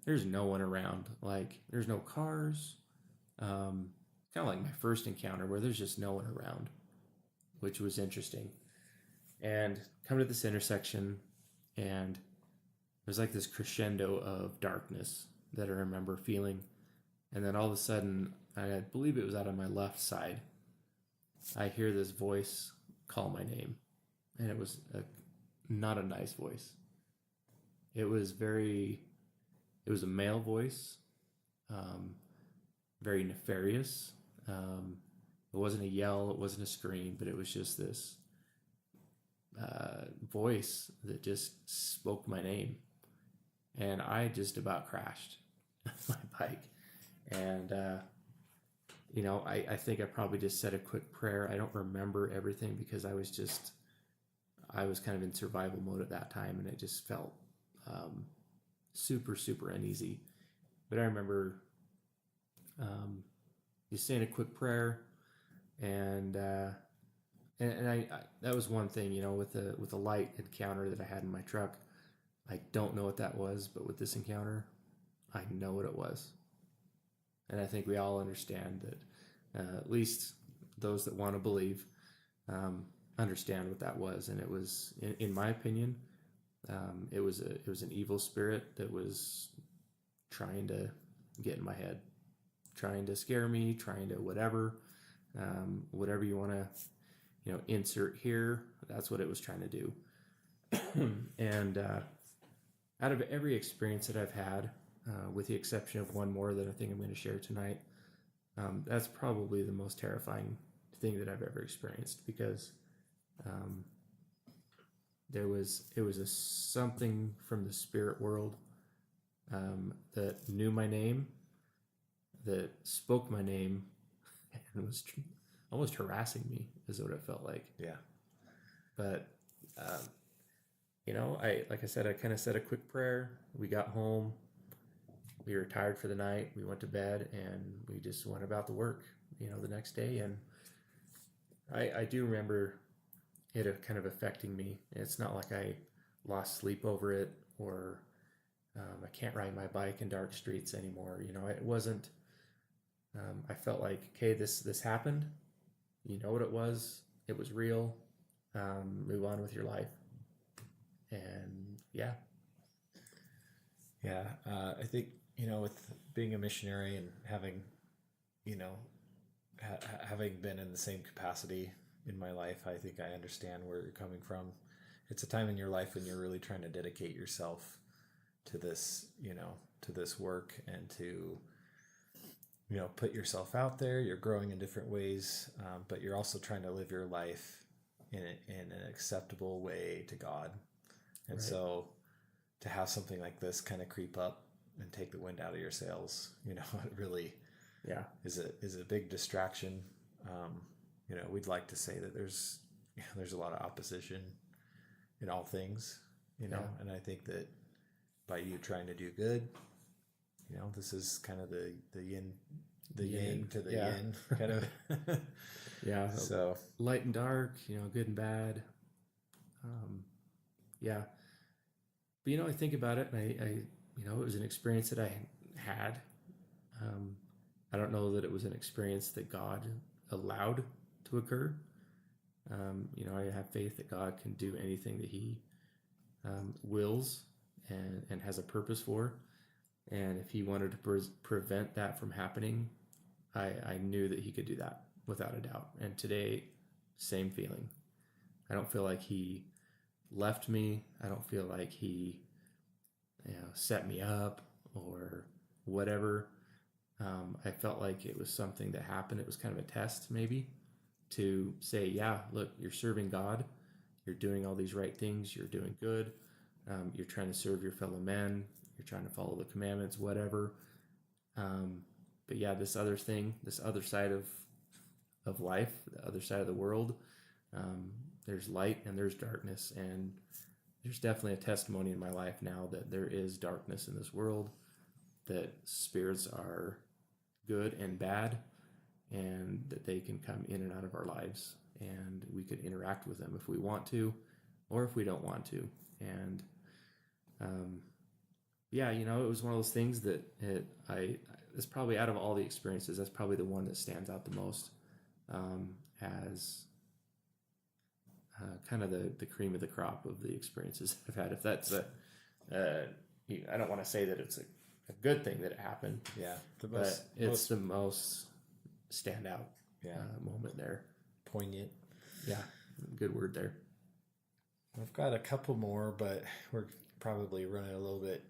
there's no one around. Like, there's no cars. Kind of like my first encounter where there's just no one around, which was interesting. And come to this intersection, and it was like this crescendo of darkness that I remember feeling. And then all of a sudden, I believe it was out on my left side, I hear this voice call my name. And it was not a nice voice. It was a male voice, very nefarious. It wasn't a yell, it wasn't a scream, but it was just this voice that just spoke my name. And I just about crashed my bike. And, I think I probably just said a quick prayer. I don't remember everything because I was kind of in survival mode at that time, and it just felt super, super uneasy. But I remember just saying a quick prayer, and I that was one thing, with the light encounter that I had in my truck. I don't know what that was, but with this encounter, I know what it was. And I think we all understand that, at least those that want to believe, understand what that was. And it was, in my opinion, it was an evil spirit that was trying to get in my head, trying to scare me, trying to whatever you want to, insert here. That's what it was trying to do. And out of every experience that I've had, with the exception of one more that I think I'm going to share tonight, that's probably the most terrifying thing that I've ever experienced, because it was a something from the spirit world that knew my name, that spoke my name, and was almost harassing me, is what it felt like. Yeah. But like I said, I kind of said a quick prayer. We got home. We were tired for the night. We went to bed, and we just went about the work, the next day. And I do remember it kind of affecting me. It's not like I lost sleep over it, or I can't ride my bike in dark streets anymore. It wasn't, I felt like, okay, this happened. You know what it was. It was real. Move on with your life. And yeah. Yeah. I think, with being a missionary and having, having been in the same capacity in my life, I think I understand where you're coming from. It's a time in your life when you're really trying to dedicate yourself to this, to this work, and to, put yourself out there. You're growing in different ways, but you're also trying to live your life in an acceptable way to God. And right. So to have something like this kind of creep up and take the wind out of your sails, it really is a big distraction. We'd like to say that there's a lot of opposition in all things, and I think that by you trying to do good, this is kind of the yin to the yin kind of. Yeah. So light and dark, good and bad. Yeah. But, I think about it, and I it was an experience that I had. I don't know that it was an experience that God allowed to occur. I have faith that God can do anything that He wills and has a purpose for. And if He wanted to prevent that from happening, I knew that He could do that without a doubt. And today, same feeling. I don't feel like He left me. I don't feel like He set me up or whatever. I felt like it was something that happened. It was kind of a test, maybe, to say, yeah, look, you're serving God. You're doing all these right things. You're doing good. You're trying to serve your fellow men. You're trying to follow the commandments, whatever. But yeah, this other thing, this other side of life, the other side of the world, there's light and there's darkness. And there's definitely a testimony in my life now that there is darkness in this world. that spirits are good and bad, and that they can come in and out of our lives, and we could interact with them if we want to, or if we don't want to. And yeah, you know, it was one of those things that it's probably, out of all the experiences, that's probably the one that stands out the most, as kind of the cream of the crop of the experiences I've had. If that's I don't want to say that it's a good thing that it happened. Yeah, but it's the most standout moment there. Poignant. Yeah, good word there. I've got a couple more, but we're probably running a little bit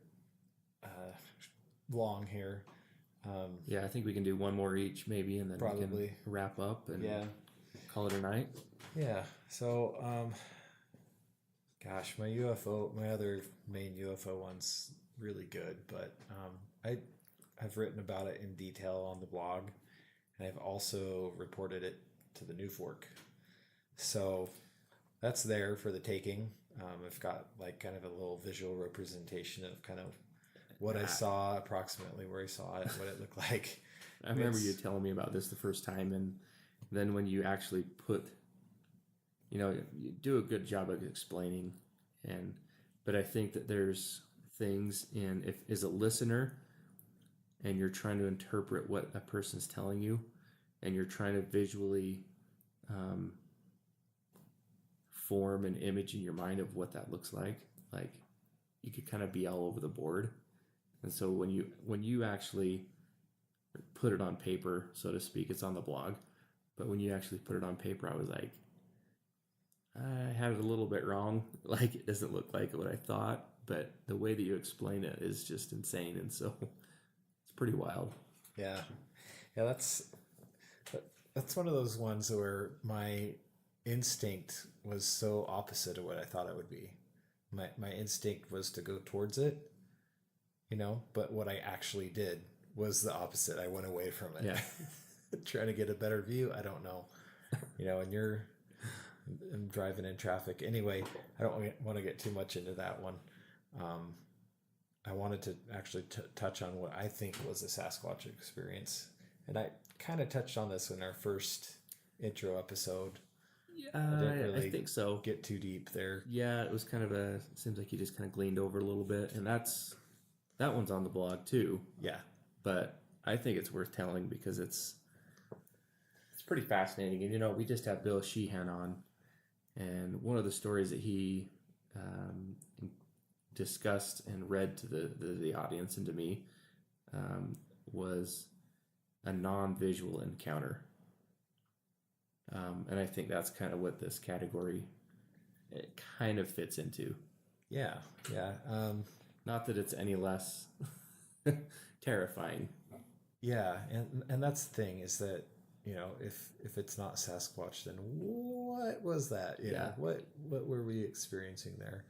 long here. Yeah, I think we can do one more each maybe, and then we can wrap up and call it a night. Yeah. So, gosh, my other main UFO one's really good, but I've written about it in detail on the blog, and I've also reported it to the New Fork. So that's there for the taking. I've got like kind of a little visual representation of kind of what I saw, approximately where I saw it, what it looked like. I remember you telling me about this the first time, and then when you actually you do a good job of explaining, but I think that there's things if as a listener, and you're trying to interpret what a person's telling you, and you're trying to visually form an image in your mind of what that looks like you could kind of be all over the board. And so when you actually put it on paper, so to speak, it's on the blog, but when you actually put it on paper, I was like, I had it a little bit wrong. Like, it doesn't look like what I thought, but the way that you explain it is just insane. And so it's pretty wild. Yeah. Yeah. That's one of those ones where my instinct was so opposite of what I thought it would be. My instinct was to go towards it, but what I actually did was the opposite. I went away from it. Yeah. Trying to get a better view. I don't know, and I'm driving in traffic. Anyway, I don't want to get too much into that one. I wanted to actually touch on what I think was a Sasquatch experience. And I kind of touched on this in our first intro episode. I didn't really I think so. Get too deep there. Yeah, it was kind of seems like you just kind of gleaned over a little bit. And that one's on the blog too. Yeah. But I think it's worth telling because it's pretty fascinating. And, we just have Bill Sheehan on. And one of the stories that he discussed and read to the audience and to me was a non-visual encounter. And I think that's kind of what this category it kind of fits into. Yeah, yeah. Not that it's any less terrifying. Yeah, and that's the thing is that, if it's not Sasquatch, then what was that? What were we experiencing there?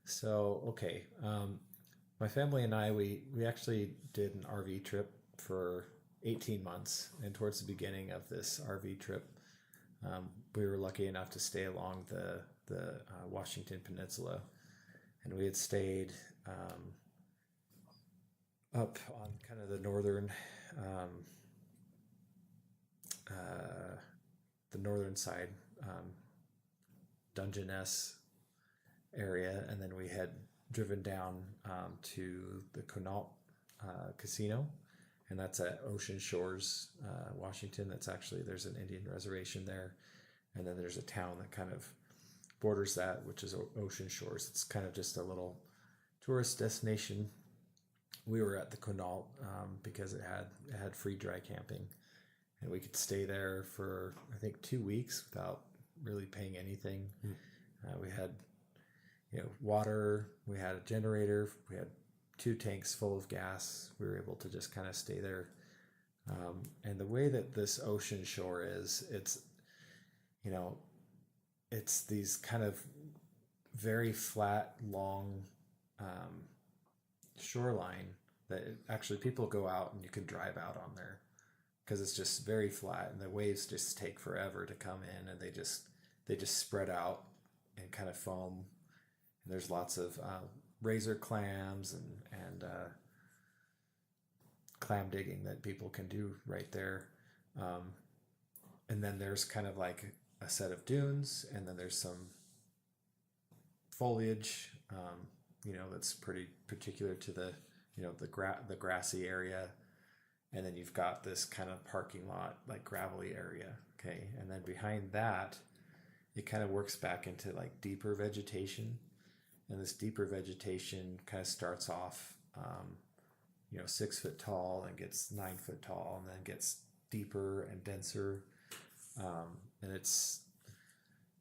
So, okay. My family and I, we actually did an RV trip for 18 months. And towards the beginning of this RV trip, we were lucky enough to stay along the Washington Peninsula. And we had stayed up on kind of the northern side, Dungeness area, and then we had driven down to the Connaught Casino, and that's at Ocean Shores, Washington. That's actually, there's an Indian reservation there, and then there's a town that kind of borders that, which is Ocean Shores. It's kind of just a little tourist destination. We were at the Connaught because it had free dry camping, and we could stay there for I think 2 weeks without really paying anything. We had water, we had a generator, we had 2 tanks full of gas. We were able to just kind of stay there. And the way that this ocean shore is, it's these kind of very flat, long shoreline that actually people go out and you can drive out on there because it's just very flat, and the waves just take forever to come in, and they just spread out and kind of foam. And there's lots of razor clams and clam digging that people can do right there. And then there's kind of like a set of dunes, and then there's some foliage, that's pretty particular to the, the grassy area. And then you've got this kind of parking lot, like gravelly area. Okay. And then behind that, it kind of works back into like deeper vegetation. And this deeper vegetation kind of starts off, 6 foot tall and gets 9 foot tall, and then gets deeper and denser. And it's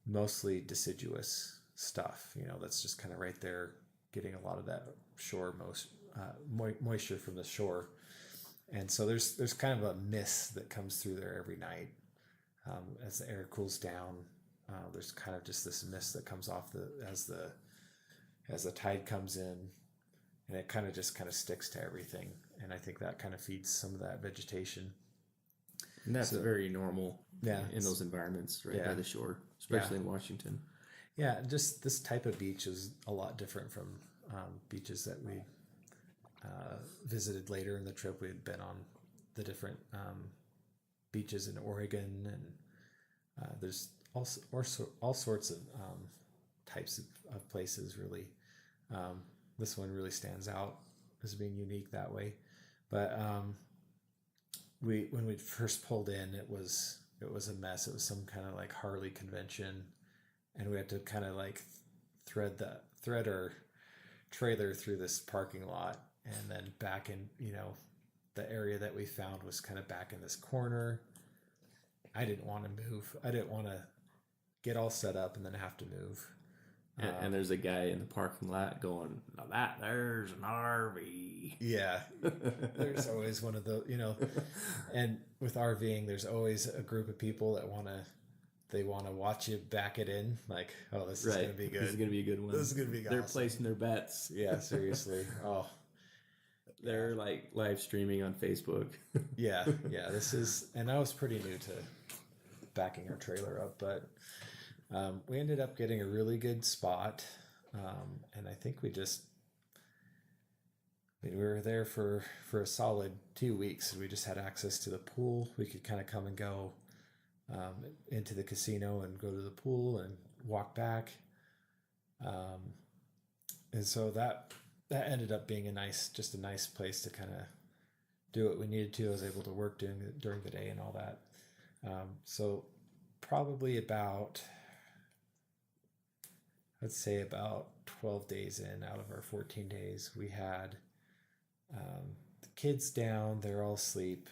mostly deciduous stuff, that's just kind of right there, getting a lot of that shore moisture from the shore. And so there's kind of a mist that comes through there every night. As the air cools down, there's kind of just this mist that comes off as the tide comes in, and it kind of sticks to everything. And I think that kind of feeds some of that vegetation. And that's very normal in those environments by the shore, especially in Washington. Yeah, just this type of beach is a lot different from beaches that we visited later in the trip. We had been on the different beaches in Oregon, and there's also all sorts of types of places, really. This one really stands out as being unique that way. But when we first pulled in, it was a mess. It was some kind of like Harley convention, and we had to kind of like thread our trailer through this parking lot, and then back in, the area that we found was kind of back in this corner. I didn't want to move. I didn't want to get all set up and then have to move. And there's a guy in the parking lot going, "Now there's an RV." Yeah, there's always one of those, and with RVing, there's always a group of people that want to watch you back it in. Like, oh, this is going to be good. This is going to be a good one. This is going to be They're awesome. placing their bets. Yeah, seriously. Oh, they're like live streaming on Facebook. yeah. And I was pretty new to backing our trailer up, but we ended up getting a really good spot. And I think we were there for a solid 2 weeks. We just had access to the pool. We could kind of come and go into the casino and go to the pool and walk back. And so that ended up being a nice place to kind of do what we needed to. I was able to work during the day and all that. So probably about 12 days in out of our 14 days, we had the kids down. They're all asleep.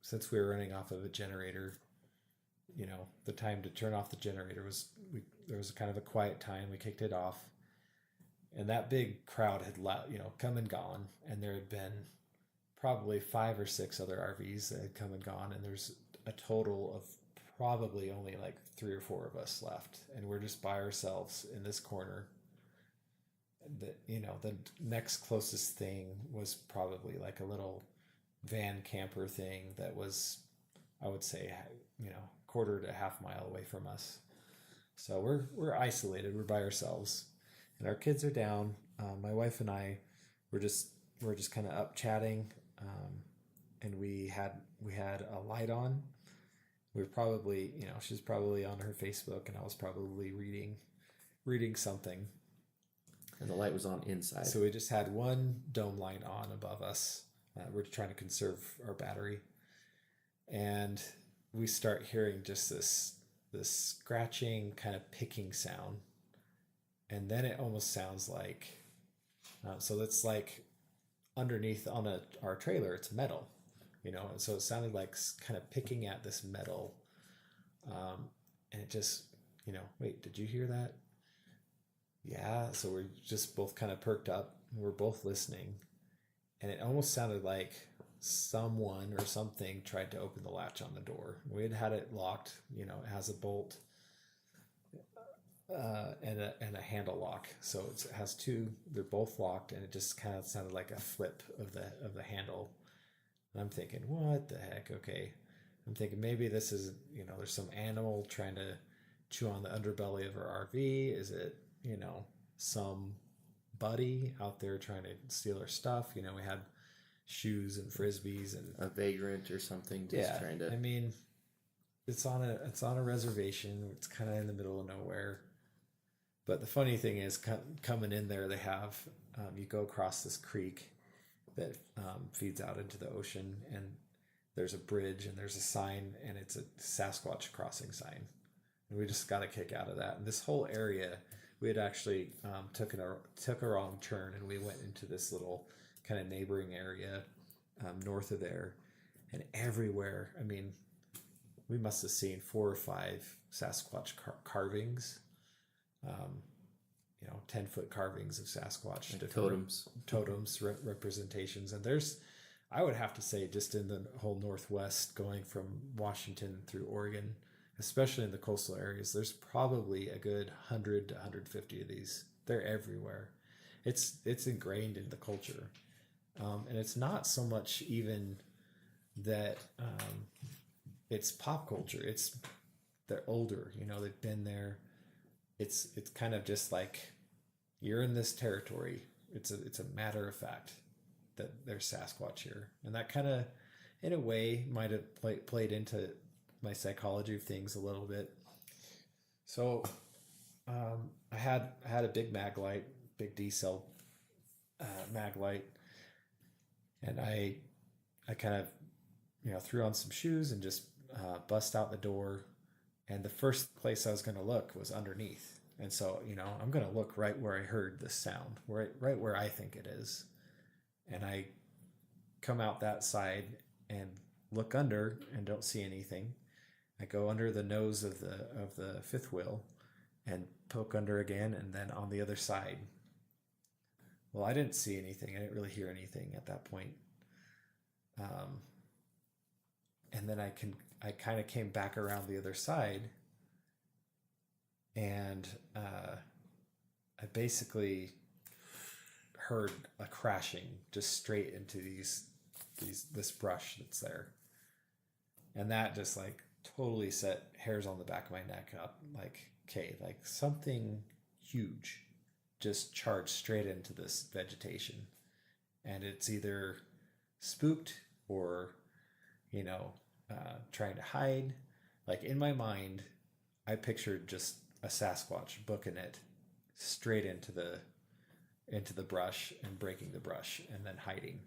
Since we were running off of a generator, the time to turn off the generator there was kind of a quiet time. We kicked it off, and that big crowd had come and gone, and there had been probably 5 or 6 other RVs that had come and gone, and there's a total of probably only like 3 or 4 of us left, and we're just by ourselves in this corner. The next closest thing was probably like a little van camper thing that was, I would say, quarter to half mile away from us. So we're isolated. We're by ourselves, and our kids are down. My wife and I we're just kind of up chatting, and we had a light on. We were probably, she's probably on her Facebook, and I was probably reading something. And the light was on inside. So we just had one dome light on above us. We're trying to conserve our battery. And we start hearing just this scratching, kind of picking sound. And then it almost sounds like, so it's like underneath on our trailer, it's metal. And so it sounded like kind of picking at this metal. And it just, wait, did you hear that? Yeah. So we're just both kind of perked up, and we're both listening. And it almost sounded like someone or something tried to open the latch on the door. We had it locked, it has a bolt and a handle lock. So it has 2, they're both locked, and it just kind of sounded like a flip of the handle. And I'm thinking, what the heck? Okay. I'm thinking maybe this is, there's some animal trying to chew on the underbelly of our RV. Is it, some buddy out there trying to steal our stuff? We had shoes and frisbees and a vagrant or something, just trying to. I mean, it's on a reservation. It's kind of in the middle of nowhere. But the funny thing is, coming in there, they have you go across this creek that feeds out into the ocean, and there's a bridge and there's a sign, and it's a Sasquatch crossing sign. And we just got a kick out of that. And this whole area, we had actually took a wrong turn, and we went into this little kind of neighboring area north of there, and everywhere. I mean, we must have seen 4 or 5 Sasquatch carvings. 10-foot carvings of Sasquatch, like totems, representations. And there's, I would have to say, just in the whole Northwest, going from Washington through Oregon, especially in the coastal areas, there's probably a good 100 to 150 of these. They're everywhere. It's ingrained in the culture. And it's not so much even that it's pop culture. They're older, they've been there. It's kind of just like, you're in this territory. It's a matter of fact that there's Sasquatch here. And that kind of, in a way, might have played into my psychology of things a little bit. So I had a big mag light, big D cell mag light, and I kind of threw on some shoes and just bust out the door. And the first place I was going to look was underneath. And so, I'm going to look right where I heard this sound, right where I think it is. And I come out that side and look under and don't see anything. I go under the nose of the fifth wheel and poke under again, and then on the other side. Well, I didn't see anything. I didn't really hear anything at that point. And then I kind of came back around the other side, and I basically heard a crashing just straight into this brush that's there. And that just like totally set hairs on the back of my neck up. Like, okay, like something huge just charged straight into this vegetation. And it's either spooked or, trying to hide. Like, in my mind, I pictured just a Sasquatch booking it straight into the brush and breaking the brush and then hiding.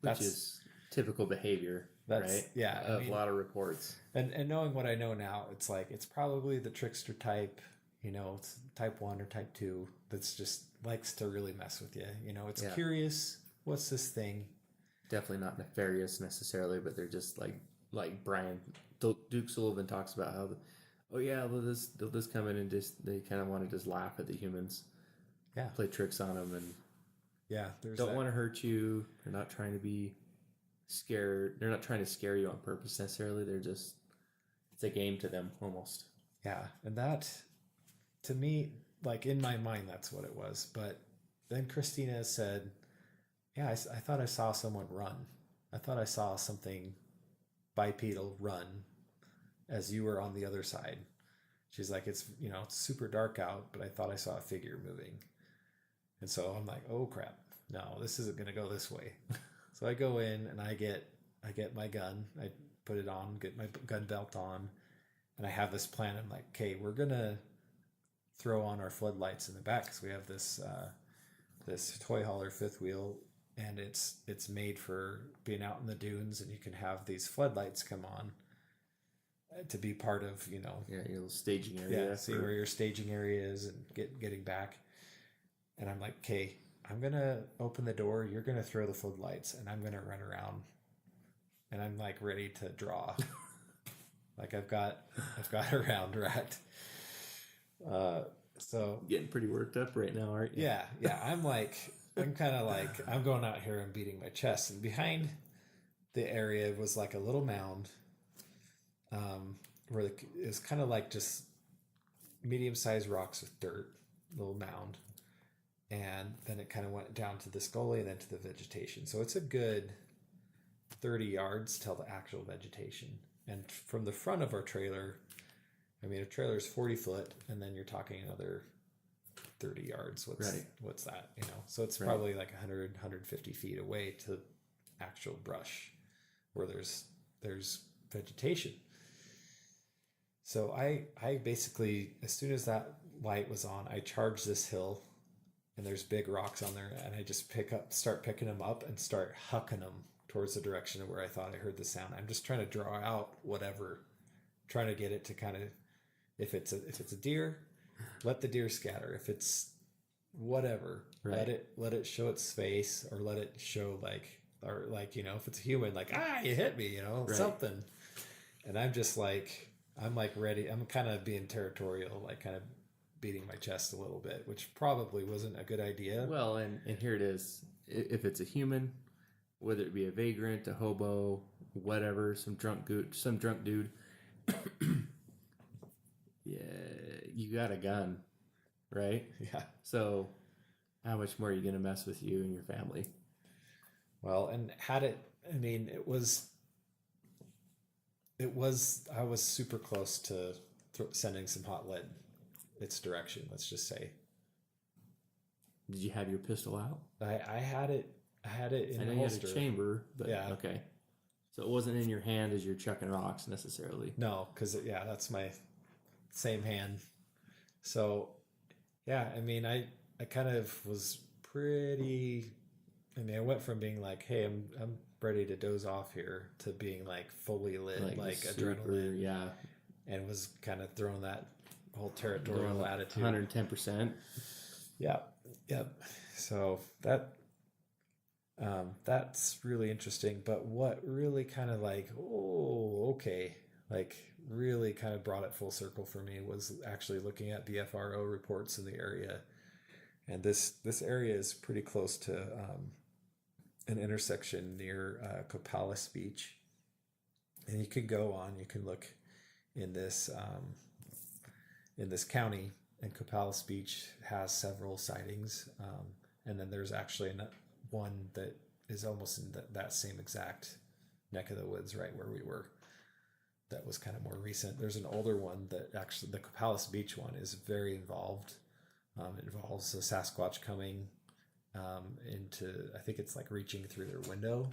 Which is typical behavior, right? Yeah. Of a lot of reports. And knowing what I know now, it's like, it's probably the trickster type, it's type 1 or type 2 that's just likes to really mess with you. It's curious. What's this thing? Definitely not nefarious necessarily, but they're just like Brian Duke Sullivan talks about how they'll just come in and they kind of want to just laugh at the humans, play tricks on them, and don't want to hurt you. They're not trying to be scared. They're not trying to scare you on purpose necessarily. They're just, it's a game to them almost. Yeah, and that, to me, like in my mind, that's what it was. But then Christina said, "Yeah, I thought I saw someone run. I thought I saw something bipedal run as you were on the other side." She's like, it's super dark out, but I thought I saw a figure moving. And so I'm like, oh crap, no, this isn't going to go this way. So I go in and I get my gun, I put it on, get my gun belt on, and I have this plan. I'm like, okay, we're going to throw on our floodlights in the back because we have this toy hauler fifth wheel, and it's made for being out in the dunes, and you can have these floodlights come on to be part of, your little staging area. See where your staging area is and getting back. And I'm like, okay, I'm going to open the door. You're going to throw the floodlights, and I'm going to run around. And I'm like ready to draw. Like I've got a round racked. So getting pretty worked up right now, aren't you? Yeah. I'm kind of like, I'm going out here and beating my chest. And behind the area was like a little mound, where it was kind of like just medium-sized rocks with dirt, little mound. And then it kind of went down to this gully and then to the vegetation. So it's a good 30 yards till the actual vegetation. And from the front of our trailer, I mean, a trailer is 40 foot, and then you're talking another 30 yards. What's that? So it's probably like 100, 150 feet away to actual brush where there's vegetation. So I basically, as soon as that light was on, I charged this hill, and there's big rocks on there, and I just start picking them up and start hucking them towards the direction of where I thought I heard the sound. I'm just trying to draw out whatever, trying to get it to kind of, if it's a deer, let the deer scatter. If it's whatever, Right. let it show its face, or let it show like if it's a human, like, you hit me, Right. something. And I'm like ready. I'm kind of being territorial, like kind of beating my chest a little bit, which probably wasn't a good idea. Well, and here it is. If it's a human, whether it be a vagrant, a hobo, whatever, some drunk dude, yeah, you got a gun, right? Yeah. So, how much more are you going to mess with you and your family? Well, and I mean, I was super close to sending some hot lead its direction, let's just say. Did you have your pistol out? I had it in I know the you holster. had a chamber, but yeah. Okay. So it wasn't in your hand as you're chucking rocks necessarily. No, because that's my same hand. So, yeah, I mean, I kind of was pretty. I mean, I went from being like, "Hey, I'm ready to doze off here," to being like fully lit, like super, adrenaline, yeah, and was kind of throwing that whole territorial attitude. 110%. Yeah, yep. So that's really interesting. But what really kind of like, okay, like really kind of brought it full circle for me was actually looking at BFRO reports in the area. And this area is pretty close to an intersection near Copalis Beach. And you can look in this county, and Copalis Beach has several sightings. And then there's actually one that is almost in that same exact neck of the woods, right where we were. That was kind of more recent. There's an older one that actually, the Copalis Beach one, is very involved. It involves a Sasquatch coming into, I think it's like reaching through their window.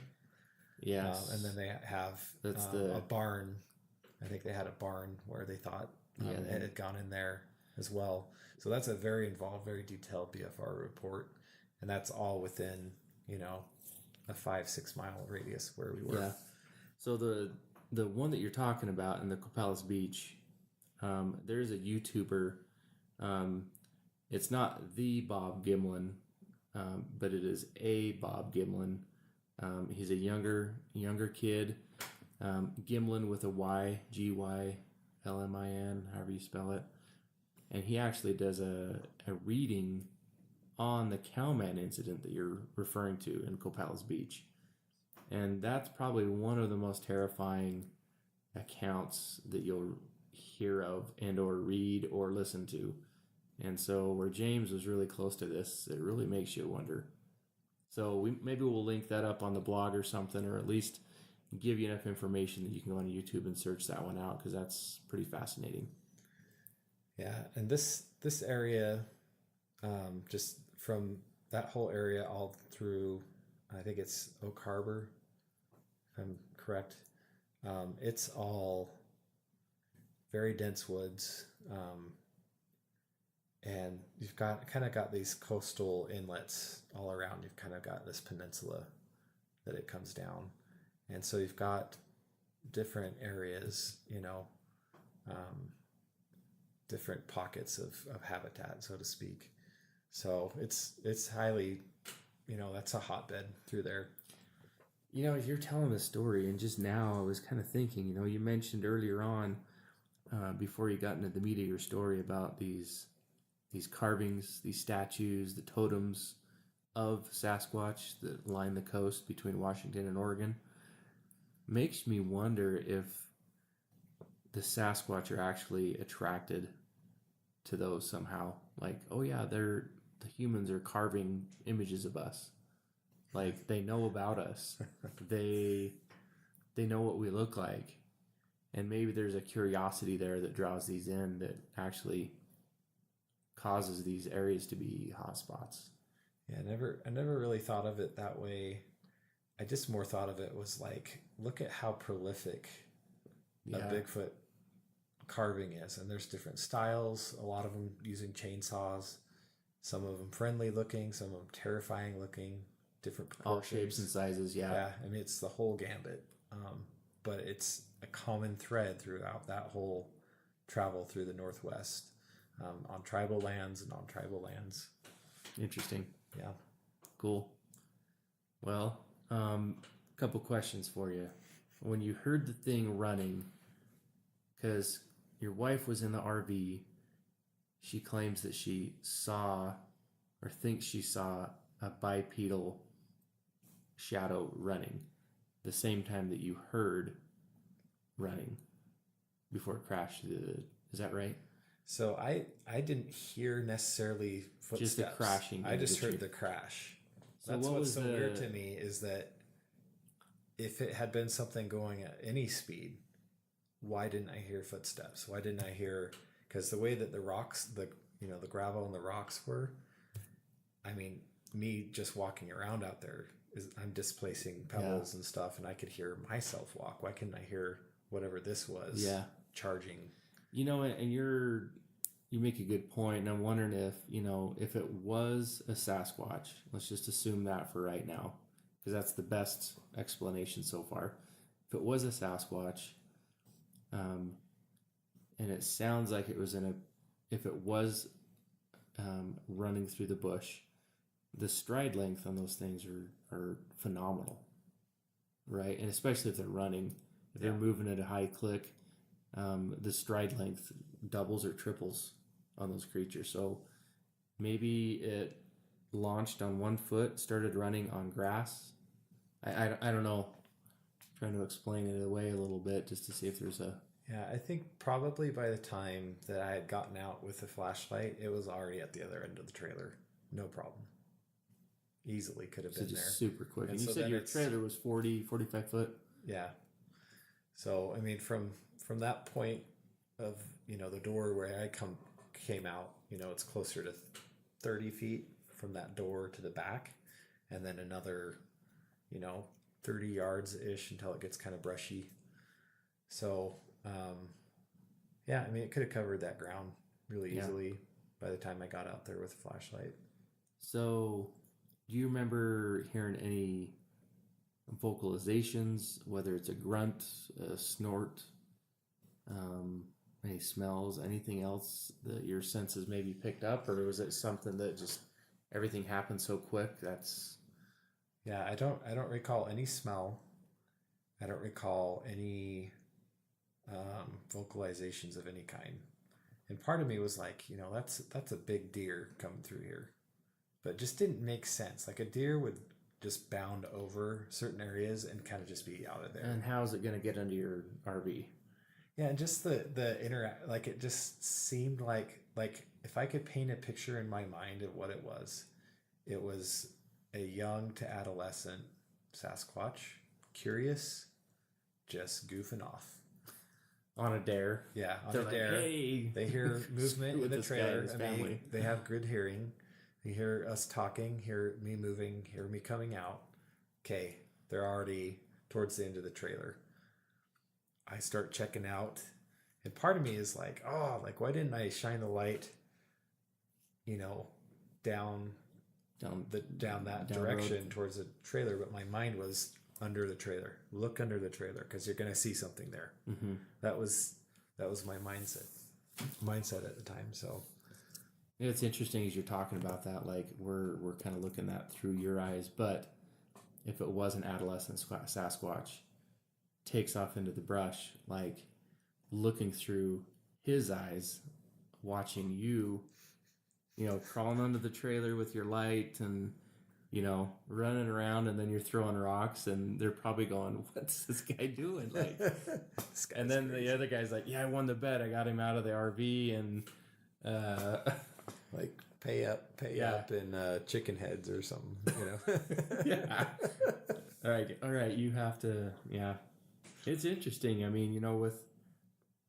Yes. And then they have a barn. I think they had a barn where they thought it had gone in there as well. So that's a very involved, very detailed BFR report. And that's all within, a 5-6 mile radius where we were. Yeah. So the one that you're talking about in the Copalis Beach, there's a YouTuber. It's not the Bob Gimlin, but it is a Bob Gimlin. He's a younger kid. Gimlin with a Y, Gylmin, however you spell it. And he actually does a reading on the Cowman incident that you're referring to in Copalis Beach. And that's probably one of the most terrifying accounts that you'll hear of and or read or listen to. And so where James was really close to this, it really makes you wonder. So maybe we'll link that up on the blog or something, or at least give you enough information that you can go on YouTube and search that one out, because that's pretty fascinating. Yeah, and this area, just from that whole area all through, I think it's Oak Harbor, if I'm correct. It's all very dense woods, and you've got these coastal inlets all around. You've kind of got this peninsula that it comes down, and so you've got different areas, different pockets of habitat, so to speak. So it's highly, that's a hotbed through there. As you're telling the story, and just now I was kind of thinking, you mentioned earlier on, before you got into the meat of your story, about these carvings, these statues, the totems of Sasquatch that line the coast between Washington and Oregon. Makes me wonder if the Sasquatch are actually attracted to those somehow. Like, oh yeah, the humans are carving images of us. Like, they know about us. they know what we look like. And maybe there's a curiosity there that draws these in, that actually causes these areas to be hotspots. Yeah, I never really thought of it that way. I just more thought of it was like, look at how prolific a Bigfoot carving is. And there's different styles, a lot of them using chainsaws, some of them friendly looking, some of them terrifying looking, different proportions. All shapes and sizes, Yeah, I mean, it's the whole gambit. But it's a common thread throughout that whole travel through the Northwest, on tribal lands and non-tribal lands. Interesting. Yeah. Cool. Well, couple questions for you. When you heard the thing running, because your wife was in the RV, she claims that she saw or thinks she saw a bipedal shadow running the same time that you heard running before it crashed. Is that right? So I didn't hear necessarily footsteps. Just the crashing. I just heard the crash. So that's what's so weird to me is that if it had been something going at any speed, why didn't I hear footsteps? Why didn't I hear? Because the way that the rocks, the gravel and the rocks were, I mean, me just walking around out there I'm displacing pebbles and stuff, and I could hear myself walk. Why couldn't I hear whatever this was? Charging. And you make a good point, and I'm wondering if it was a Sasquatch. Let's just assume that for right now, because that's the best explanation so far. If it was a Sasquatch, and it sounds like it was if it was running through the bush, the stride length on those things are phenomenal, right? And especially if they're running, if they're moving at a high click, the stride length doubles or triples on those creatures. So maybe it launched on one foot, started running on grass. I don't know. I'm trying to explain it away a little bit just to see if there's a... Yeah, I think probably by the time that I had gotten out with the flashlight, it was already at the other end of the trailer. No problem. Easily could have been there. Super quick. And you said your trailer was 45 foot? Yeah. So, I mean, from that point of, the door where I came out, it's closer to 30 feet from that door to the back. And then another, 30 yards-ish until it gets kind of brushy. So, I mean, it could have covered that ground really easily by the time I got out there with a flashlight. So, do you remember hearing any vocalizations, whether it's a grunt, a snort, any smells, anything else that your senses maybe picked up, or was it something that just everything happened so quick? I don't recall any smell. I don't recall any vocalizations of any kind. And part of me was like, that's a big deer coming through here. But it just didn't make sense. Like a deer would just bound over certain areas and kind of just be out of there. And how is it going to get into your RV? Yeah, and just the like it just seemed like if I could paint a picture in my mind of what it was a young to adolescent Sasquatch, curious, just goofing off. On a dare. Yeah, on a dare. Like, hey, they hear movement in the trailer. Family. They have good hearing. They hear us talking, hear me moving, hear me coming out. Okay, they're already towards the end of the trailer. I start checking out, and part of me is like, why didn't I shine the light, down that direction towards the trailer? But my mind was under the trailer. Look under the trailer because you're going to see something there. Mm-hmm. That was my mindset at the time. So. It's interesting as you're talking about that, like we're kind of looking at through your eyes, but if it was an adolescent Sasquatch, takes off into the brush, like looking through his eyes, watching you, crawling under the trailer with your light and, running around, and then you're throwing rocks, and they're probably going, what's this guy doing? Like, and then crazy. The other guy's like, I won the bet. I got him out of the RV and, like pay up in chicken heads or something, Yeah. All right. You have to, It's interesting. I mean,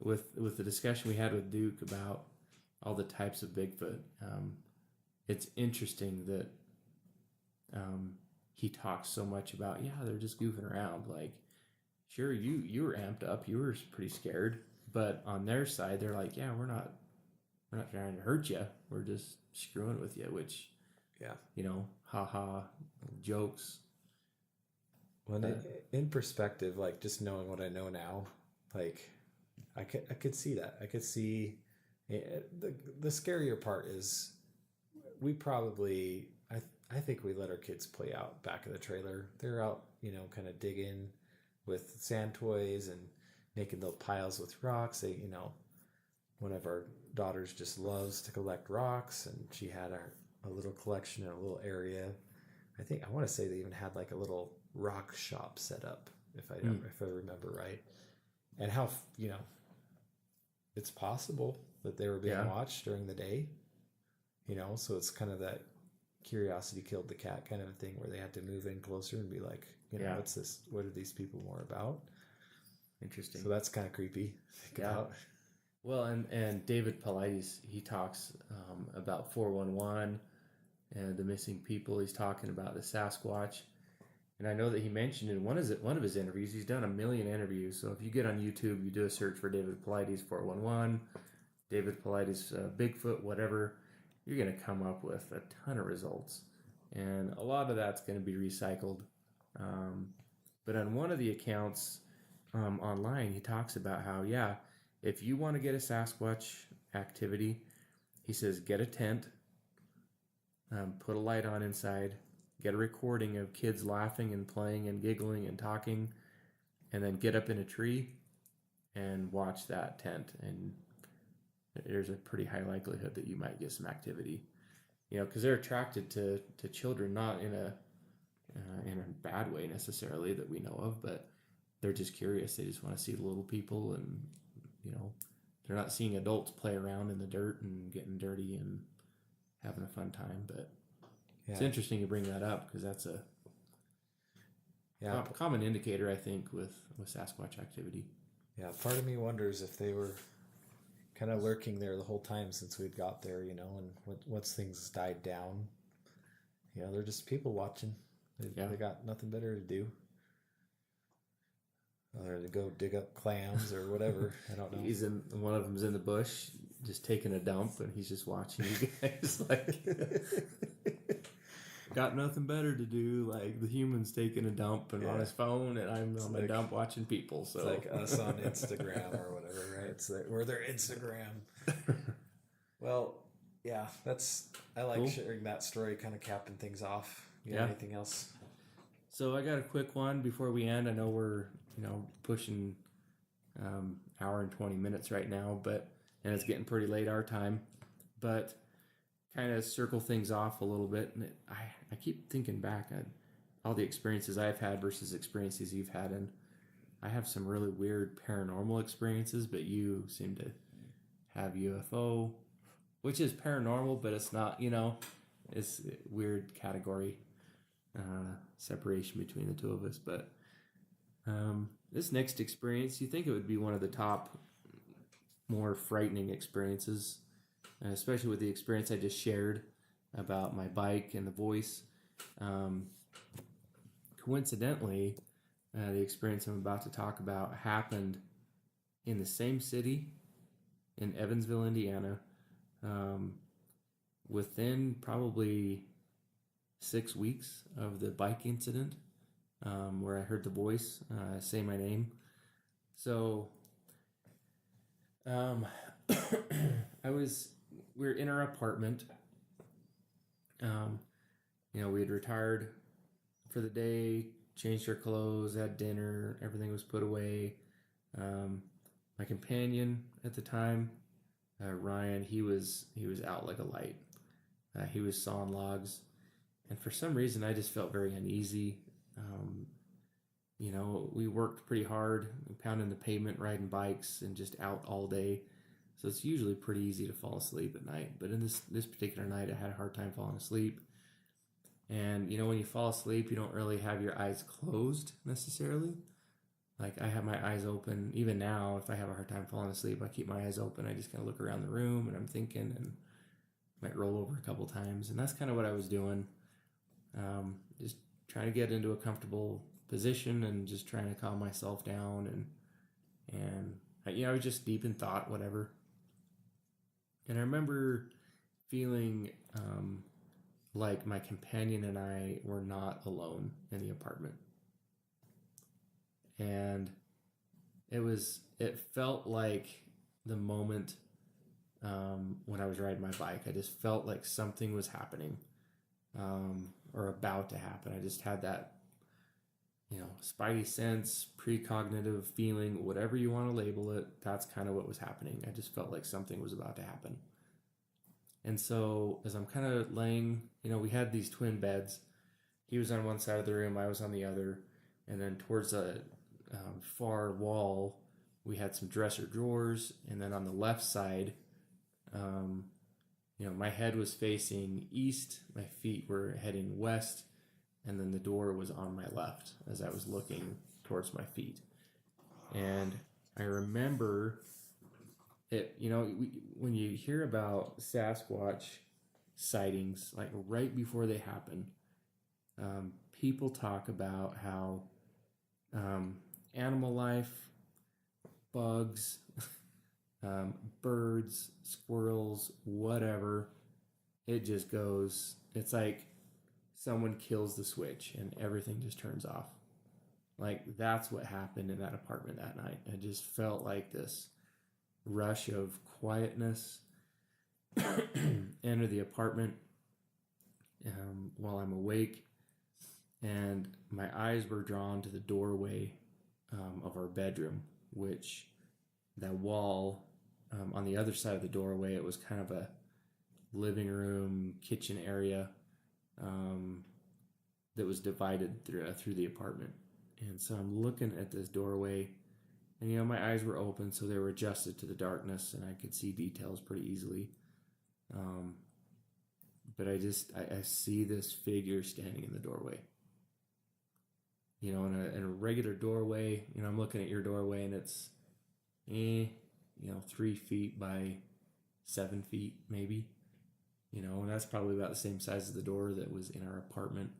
with the discussion we had with Duke about all the types of Bigfoot, it's interesting that he talks so much about, yeah, they're just goofing around. Like, sure, you were amped up, you were pretty scared, but on their side, they're like, yeah, we're not trying to hurt you, we're just screwing with you, which, Yeah. you know, haha, jokes. When in perspective, like just knowing what I know now, like I could see that. I could see the scarier part is we probably I think we let our kids play out back of the trailer. They're out, you know, kind of digging with sand toys and making little piles with rocks. They, you know, one of our daughters just loves to collect rocks, and she had a little collection in a little area. I want to say they even had like a little rock shop set up, if I remember right. And how, you know, it's possible that they were being watched during the day, you know, so it's kind of that curiosity killed the cat kind of a thing where they had to move in closer and be like, you know, what's this? What are these people more about? Interesting. So that's kind of creepy to think about. Well, and David Paulides, he talks about 411 and the missing people. He's talking about the Sasquatch. And I know that he mentioned in one of his interviews, he's done 1 million interviews. So if you get on YouTube, you do a search for David Paulides 411, David Paulides Bigfoot, whatever, you're going to come up with a ton of results. And a lot of that's going to be recycled. But on one of the accounts online, he talks about how, if you want to get a Sasquatch activity, he says, get a tent, put a light on inside, get a recording of kids laughing and playing and giggling and talking, and then get up in a tree and watch that tent. And there's a pretty high likelihood that you might get some activity, you know, because they're attracted to children, not in a bad way necessarily that we know of, but they're just curious. They just want to see the little people, and, you know, they're not seeing adults play around in the dirt and getting dirty and having a fun time. But it's interesting you bring that up, because that's a common indicator, I think, with Sasquatch activity. Yeah, part of me wonders if they were kind of lurking there the whole time since we'd got there, you know, and once things died down, you know, they're just people watching. They got nothing better to do. Or to go dig up clams or whatever. I don't know. One of them's in the bush, just taking a dump, and he's just watching you guys. Like, got nothing better to do. Like, the human's taking a dump and on his phone, and I'm on my dump watching people. So it's like us on Instagram or whatever, right? It's like we're their Instagram. Well, yeah, I like sharing that story, kind of capping things off. You know, anything else? So I got a quick one before we end. I know we're, you know, pushing hour and 20 minutes right now, and it's getting pretty late our time, but kind of circle things off a little bit. And I keep thinking back at all the experiences I've had versus experiences you've had, and I have some really weird paranormal experiences, but you seem to have UFO, which is paranormal, but it's not, you know, it's a weird category separation between the two of us. But this next experience, you think it would be one of the top more frightening experiences, especially with the experience I just shared about my bike and the voice. Coincidentally, the experience I'm about to talk about happened in the same city, in Evansville, Indiana, within probably 6 weeks of the bike incident, where I heard the voice say my name. So we were in our apartment. You know, we had retired for the day, changed our clothes, had dinner, everything was put away. My companion at the time, Ryan, he was out like a light. He was sawing logs, and for some reason I just felt very uneasy. You know, we worked pretty hard, pounding the pavement, riding bikes, and just out all day. So it's usually pretty easy to fall asleep at night. But in this particular night, I had a hard time falling asleep. And, you know, when you fall asleep, you don't really have your eyes closed necessarily. Like, I have my eyes open. Even now, if I have a hard time falling asleep, I keep my eyes open. I just kind of look around the room, and I'm thinking, and might roll over a couple times. And that's kind of what I was doing. Just trying to get into a comfortable position and just trying to calm myself down, and I was just deep in thought, whatever. And I remember feeling like my companion and I were not alone in the apartment. And it felt like the moment when I was riding my bike. I just felt like something was happening, or about to happen. I just had that, spidey sense, precognitive feeling, whatever you want to label it. That's kind of what was happening. I just felt like something was about to happen. And so as I'm kind of laying, we had these twin beds. He was on one side of the room, I was on the other. And then towards the far wall, we had some dresser drawers. And then on the left side, my head was facing east, my feet were heading west, and then the door was on my left as I was looking towards my feet. And I remember it, when you hear about Sasquatch sightings, like right before they happen, people talk about how animal life, bugs, birds, squirrels, whatever, it just goes, it's like someone kills the switch and everything just turns off. Like, that's what happened in that apartment that night. It just felt like this rush of quietness. Enter the apartment while I'm awake, and my eyes were drawn to the doorway of our bedroom, which that wall on the other side of the doorway, it was kind of a living room, kitchen area that was divided through the apartment. And so I'm looking at this doorway, and my eyes were open, so they were adjusted to the darkness, and I could see details pretty easily. But I see this figure standing in the doorway. In a regular doorway, I'm looking at your doorway, and it's 3 feet by 7 feet maybe, and that's probably about the same size as the door that was in our apartment.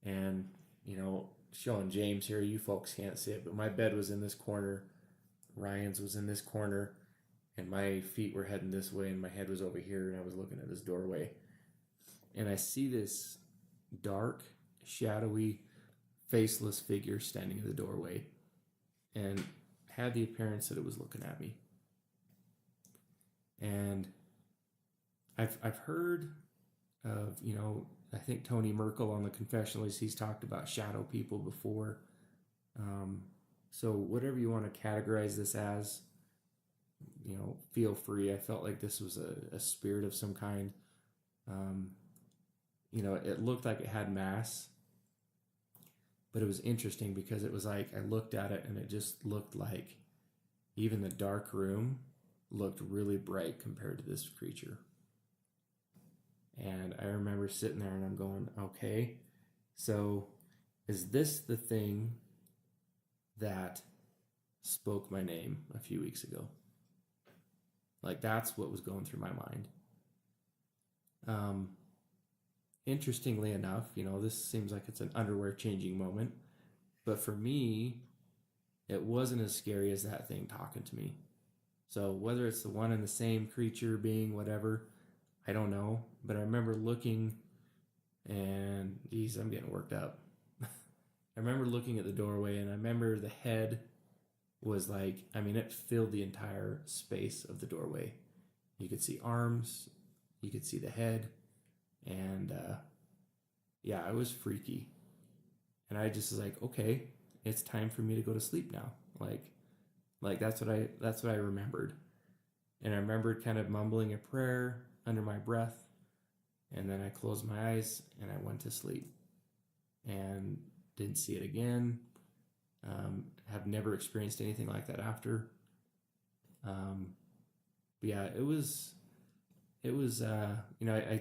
And showing James here, you folks can't see it, but my bed was in this corner, Ryan's was in this corner, and my feet were heading this way, and my head was over here, and I was looking at this doorway. And I see this dark, shadowy, faceless figure standing in the doorway, and had the appearance that it was looking at me. And I've heard of, I think Tony Merkel on the Confessionalist, he's talked about shadow people before. So whatever you want to categorize this as, feel free. I felt like this was a spirit of some kind. It looked like it had mass, but it was interesting because it was like I looked at it and it just looked like even the dark room looked really bright compared to this creature. And I remember sitting there and I'm going, okay, so is this the thing that spoke my name a few weeks ago? Like, that's what was going through my mind. Interestingly enough, this seems like it's an underwear changing moment, but for me, it wasn't as scary as that thing talking to me. So whether it's the one and the same creature, being, whatever, I don't know. But I remember looking, and geez, I'm getting worked up. I remember looking at the doorway, and I remember the head was like, it filled the entire space of the doorway. You could see arms, you could see the head, and it was freaky. And I just was like, okay, it's time for me to go to sleep now. Like that's what I remembered. And I remembered kind of mumbling a prayer under my breath, and then I closed my eyes and I went to sleep and didn't see it again. Have never experienced anything like that after. But yeah, it was I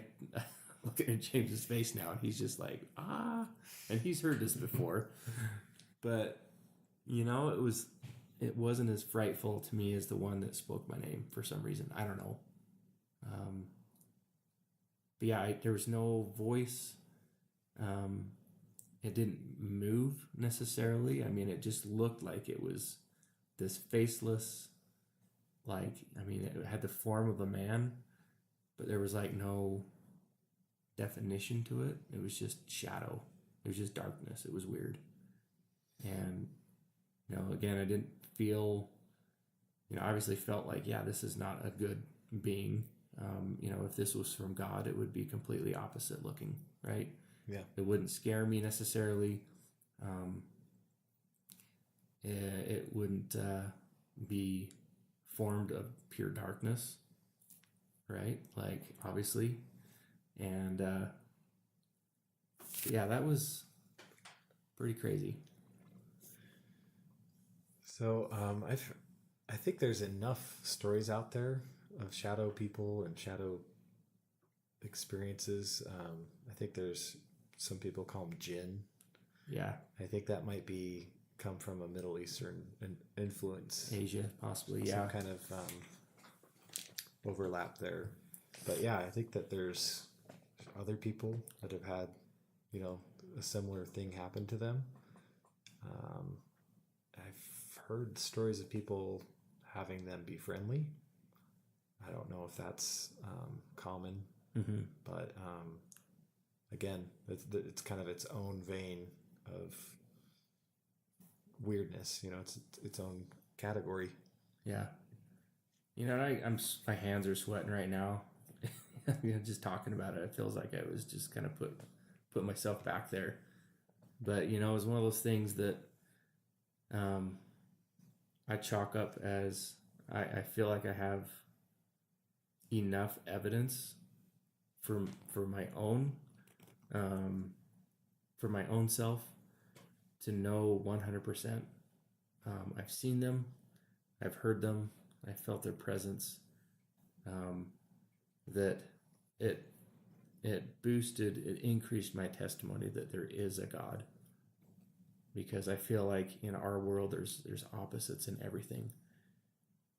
looking at James's face now, and he's just like, and he's heard this before, but it wasn't as frightful to me as the one that spoke my name for some reason. I don't know. But yeah, there was no voice. it didn't move necessarily. I mean, it just looked like it was this faceless, like, I mean, it had the form of a man, but there was like no definition to it. It was just shadow. It was just darkness. It was weird. And, again, I didn't feel, I obviously felt like, yeah, this is not a good being. If this was from God, it would be completely opposite looking, right? Yeah. It wouldn't scare me necessarily. It wouldn't be formed of pure darkness, right? Like, obviously. And yeah, that was pretty crazy. So I think there's enough stories out there of shadow people and shadow experiences. I think there's some people call them jinn. Yeah. I think that might come from a Middle Eastern influence. Asia, possibly, Some kind of overlap there. But yeah, I think that there's other people that have had, a similar thing happen to them. I've heard stories of people having them be friendly. I don't know if that's common, but again, it's kind of its own vein of weirdness. It's its own category. Yeah. My hands are sweating right now. Just talking about it, it feels like I was just kind of put myself back there. But it was one of those things that I chalk up as I feel like I have enough evidence for my own self to know 100%. I've seen them, I've heard them, I felt their presence. That it increased my testimony that there is a God, because I feel like in our world there's opposites in everything.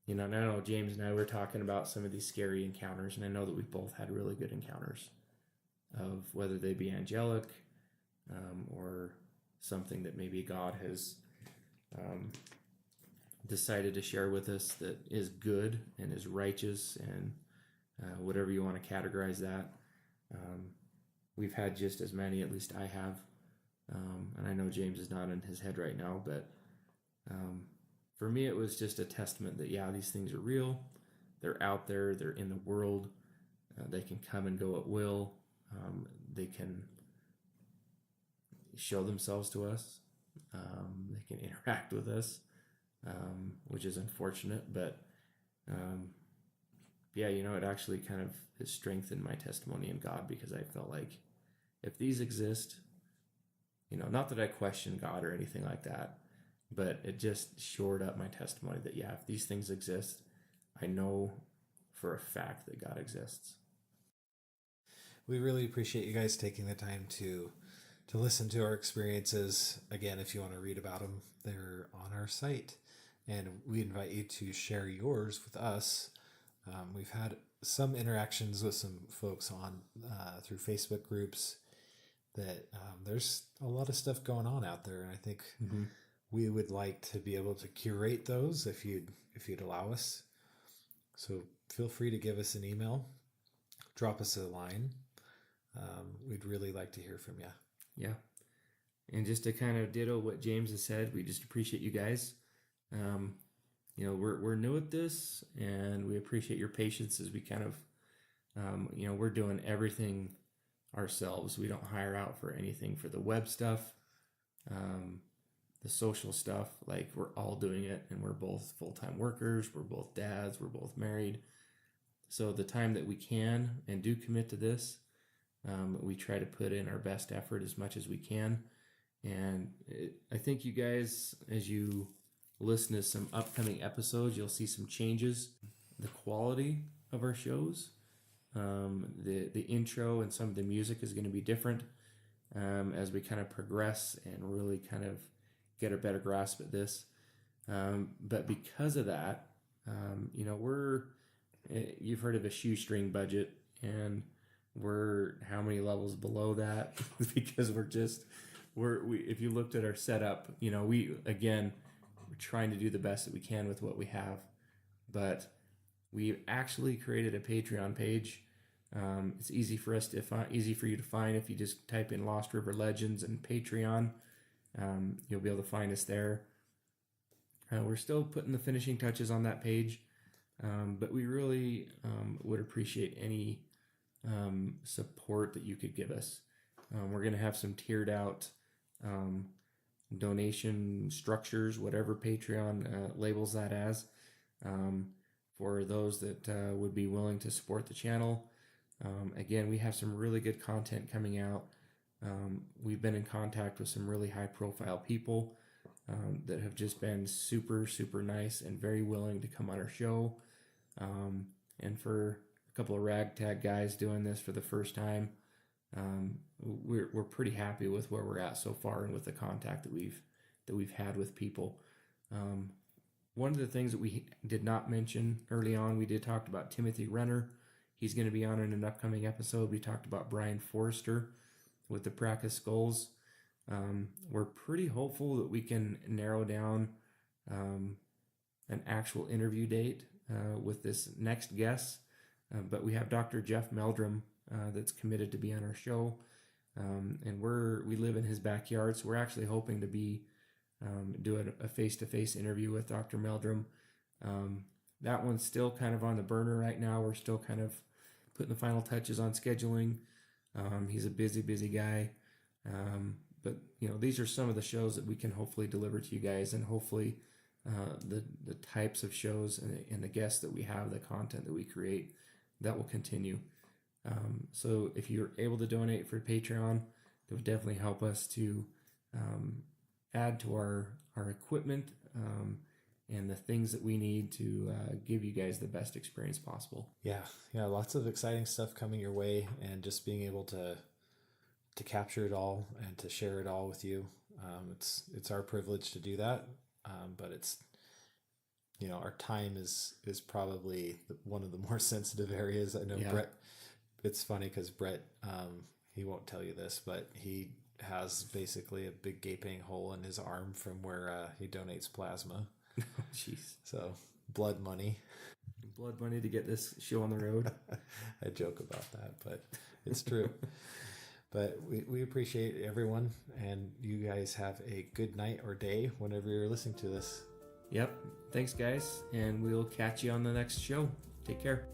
I know James and I were talking about some of these scary encounters, and I know that we both had really good encounters of whether they be angelic or something that maybe God has decided to share with us that is good and is righteous, and whatever you want to categorize that. We've had just as many, at least I have. And I know James is not in his head right now, but for me, it was just a testament that, yeah, these things are real. They're out there. They're in the world. They can come and go at will. They can show themselves to us. They can interact with us, which is unfortunate. But yeah, it actually kind of has strengthened my testimony in God, because I felt like if these exist, not that I question God or anything like that, but it just shored up my testimony that, yeah, if these things exist, I know for a fact that God exists. We really appreciate you guys taking the time to listen to our experiences. Again, if you want to read about them, they're on our site, and we invite you to share yours with us. We've had some interactions with some folks on through Facebook groups that there's a lot of stuff going on out there, and I think we would like to be able to curate those if you'd allow us. So feel free to give us an email, drop us a line. We'd really like to hear from you. Yeah. And just to kind of ditto what James has said, we just appreciate you guys. We're new at this, and we appreciate your patience as we kind of, we're doing everything ourselves. We don't hire out for anything for the web stuff, the social stuff. Like, we're all doing it, and we're both full-time workers. We're both dads. We're both married. So the time that we can and do commit to this, we try to put in our best effort as much as we can. And I think you guys, as you listen to some upcoming episodes, you'll see some changes. The quality of our shows, the intro and some of the music is going to be different as we kind of progress and really kind of get a better grasp at this. But because of that, you've heard of a shoestring budget, and we're how many levels below that because we're just if you looked at our setup, we're trying to do the best that we can with what we have, but we actually created a Patreon page. It's easy for you to find if you just type in Lost River Legends and Patreon. You'll be able to find us there. We're still putting the finishing touches on that page, but we really would appreciate any support that you could give us. We're going to have some tiered out donation structures, whatever Patreon labels that as, for those that would be willing to support the channel. Again, we have some really good content coming out. We've been in contact with some really high profile people that have just been super, super nice and very willing to come on our show. And for a couple of ragtag guys doing this for the first time, we're pretty happy with where we're at so far and with the contact that we've had with people. One of the things that we did not mention early on, we did talk about Timothy Renner. He's going to be on in an upcoming episode. We talked about Brian Forrester with the Practice Skulls. We're pretty hopeful that we can narrow down an actual interview date with this next guest. But we have Dr. Jeff Meldrum that's committed to be on our show. And we live in his backyard, so we're actually hoping to be doing a face-to-face interview with Dr. Meldrum. That one's still kind of on the burner right now. We're still kind of putting the final touches on scheduling. He's a busy guy. But these are some of the shows that we can hopefully deliver to you guys, and hopefully the types of shows and the guests that we have, the content that we create, that will continue. So if you're able to donate for Patreon, that would definitely help us to add to our equipment and the things that we need to give you guys the best experience possible. Yeah, lots of exciting stuff coming your way, and just being able to capture it all and to share it all with you. It's our privilege to do that, but it's our time is probably one of the more sensitive areas. I know. Yeah. Brett. It's funny because Brett, he won't tell you this, but he has basically a big gaping hole in his arm from where he donates plasma. Jeez. So blood money to get this show on the road. I joke about that, but it's true. But we appreciate everyone, and you guys have a good night or day whenever you're listening to this. Yep. Thanks, guys, and we'll catch you on the next show. Take care.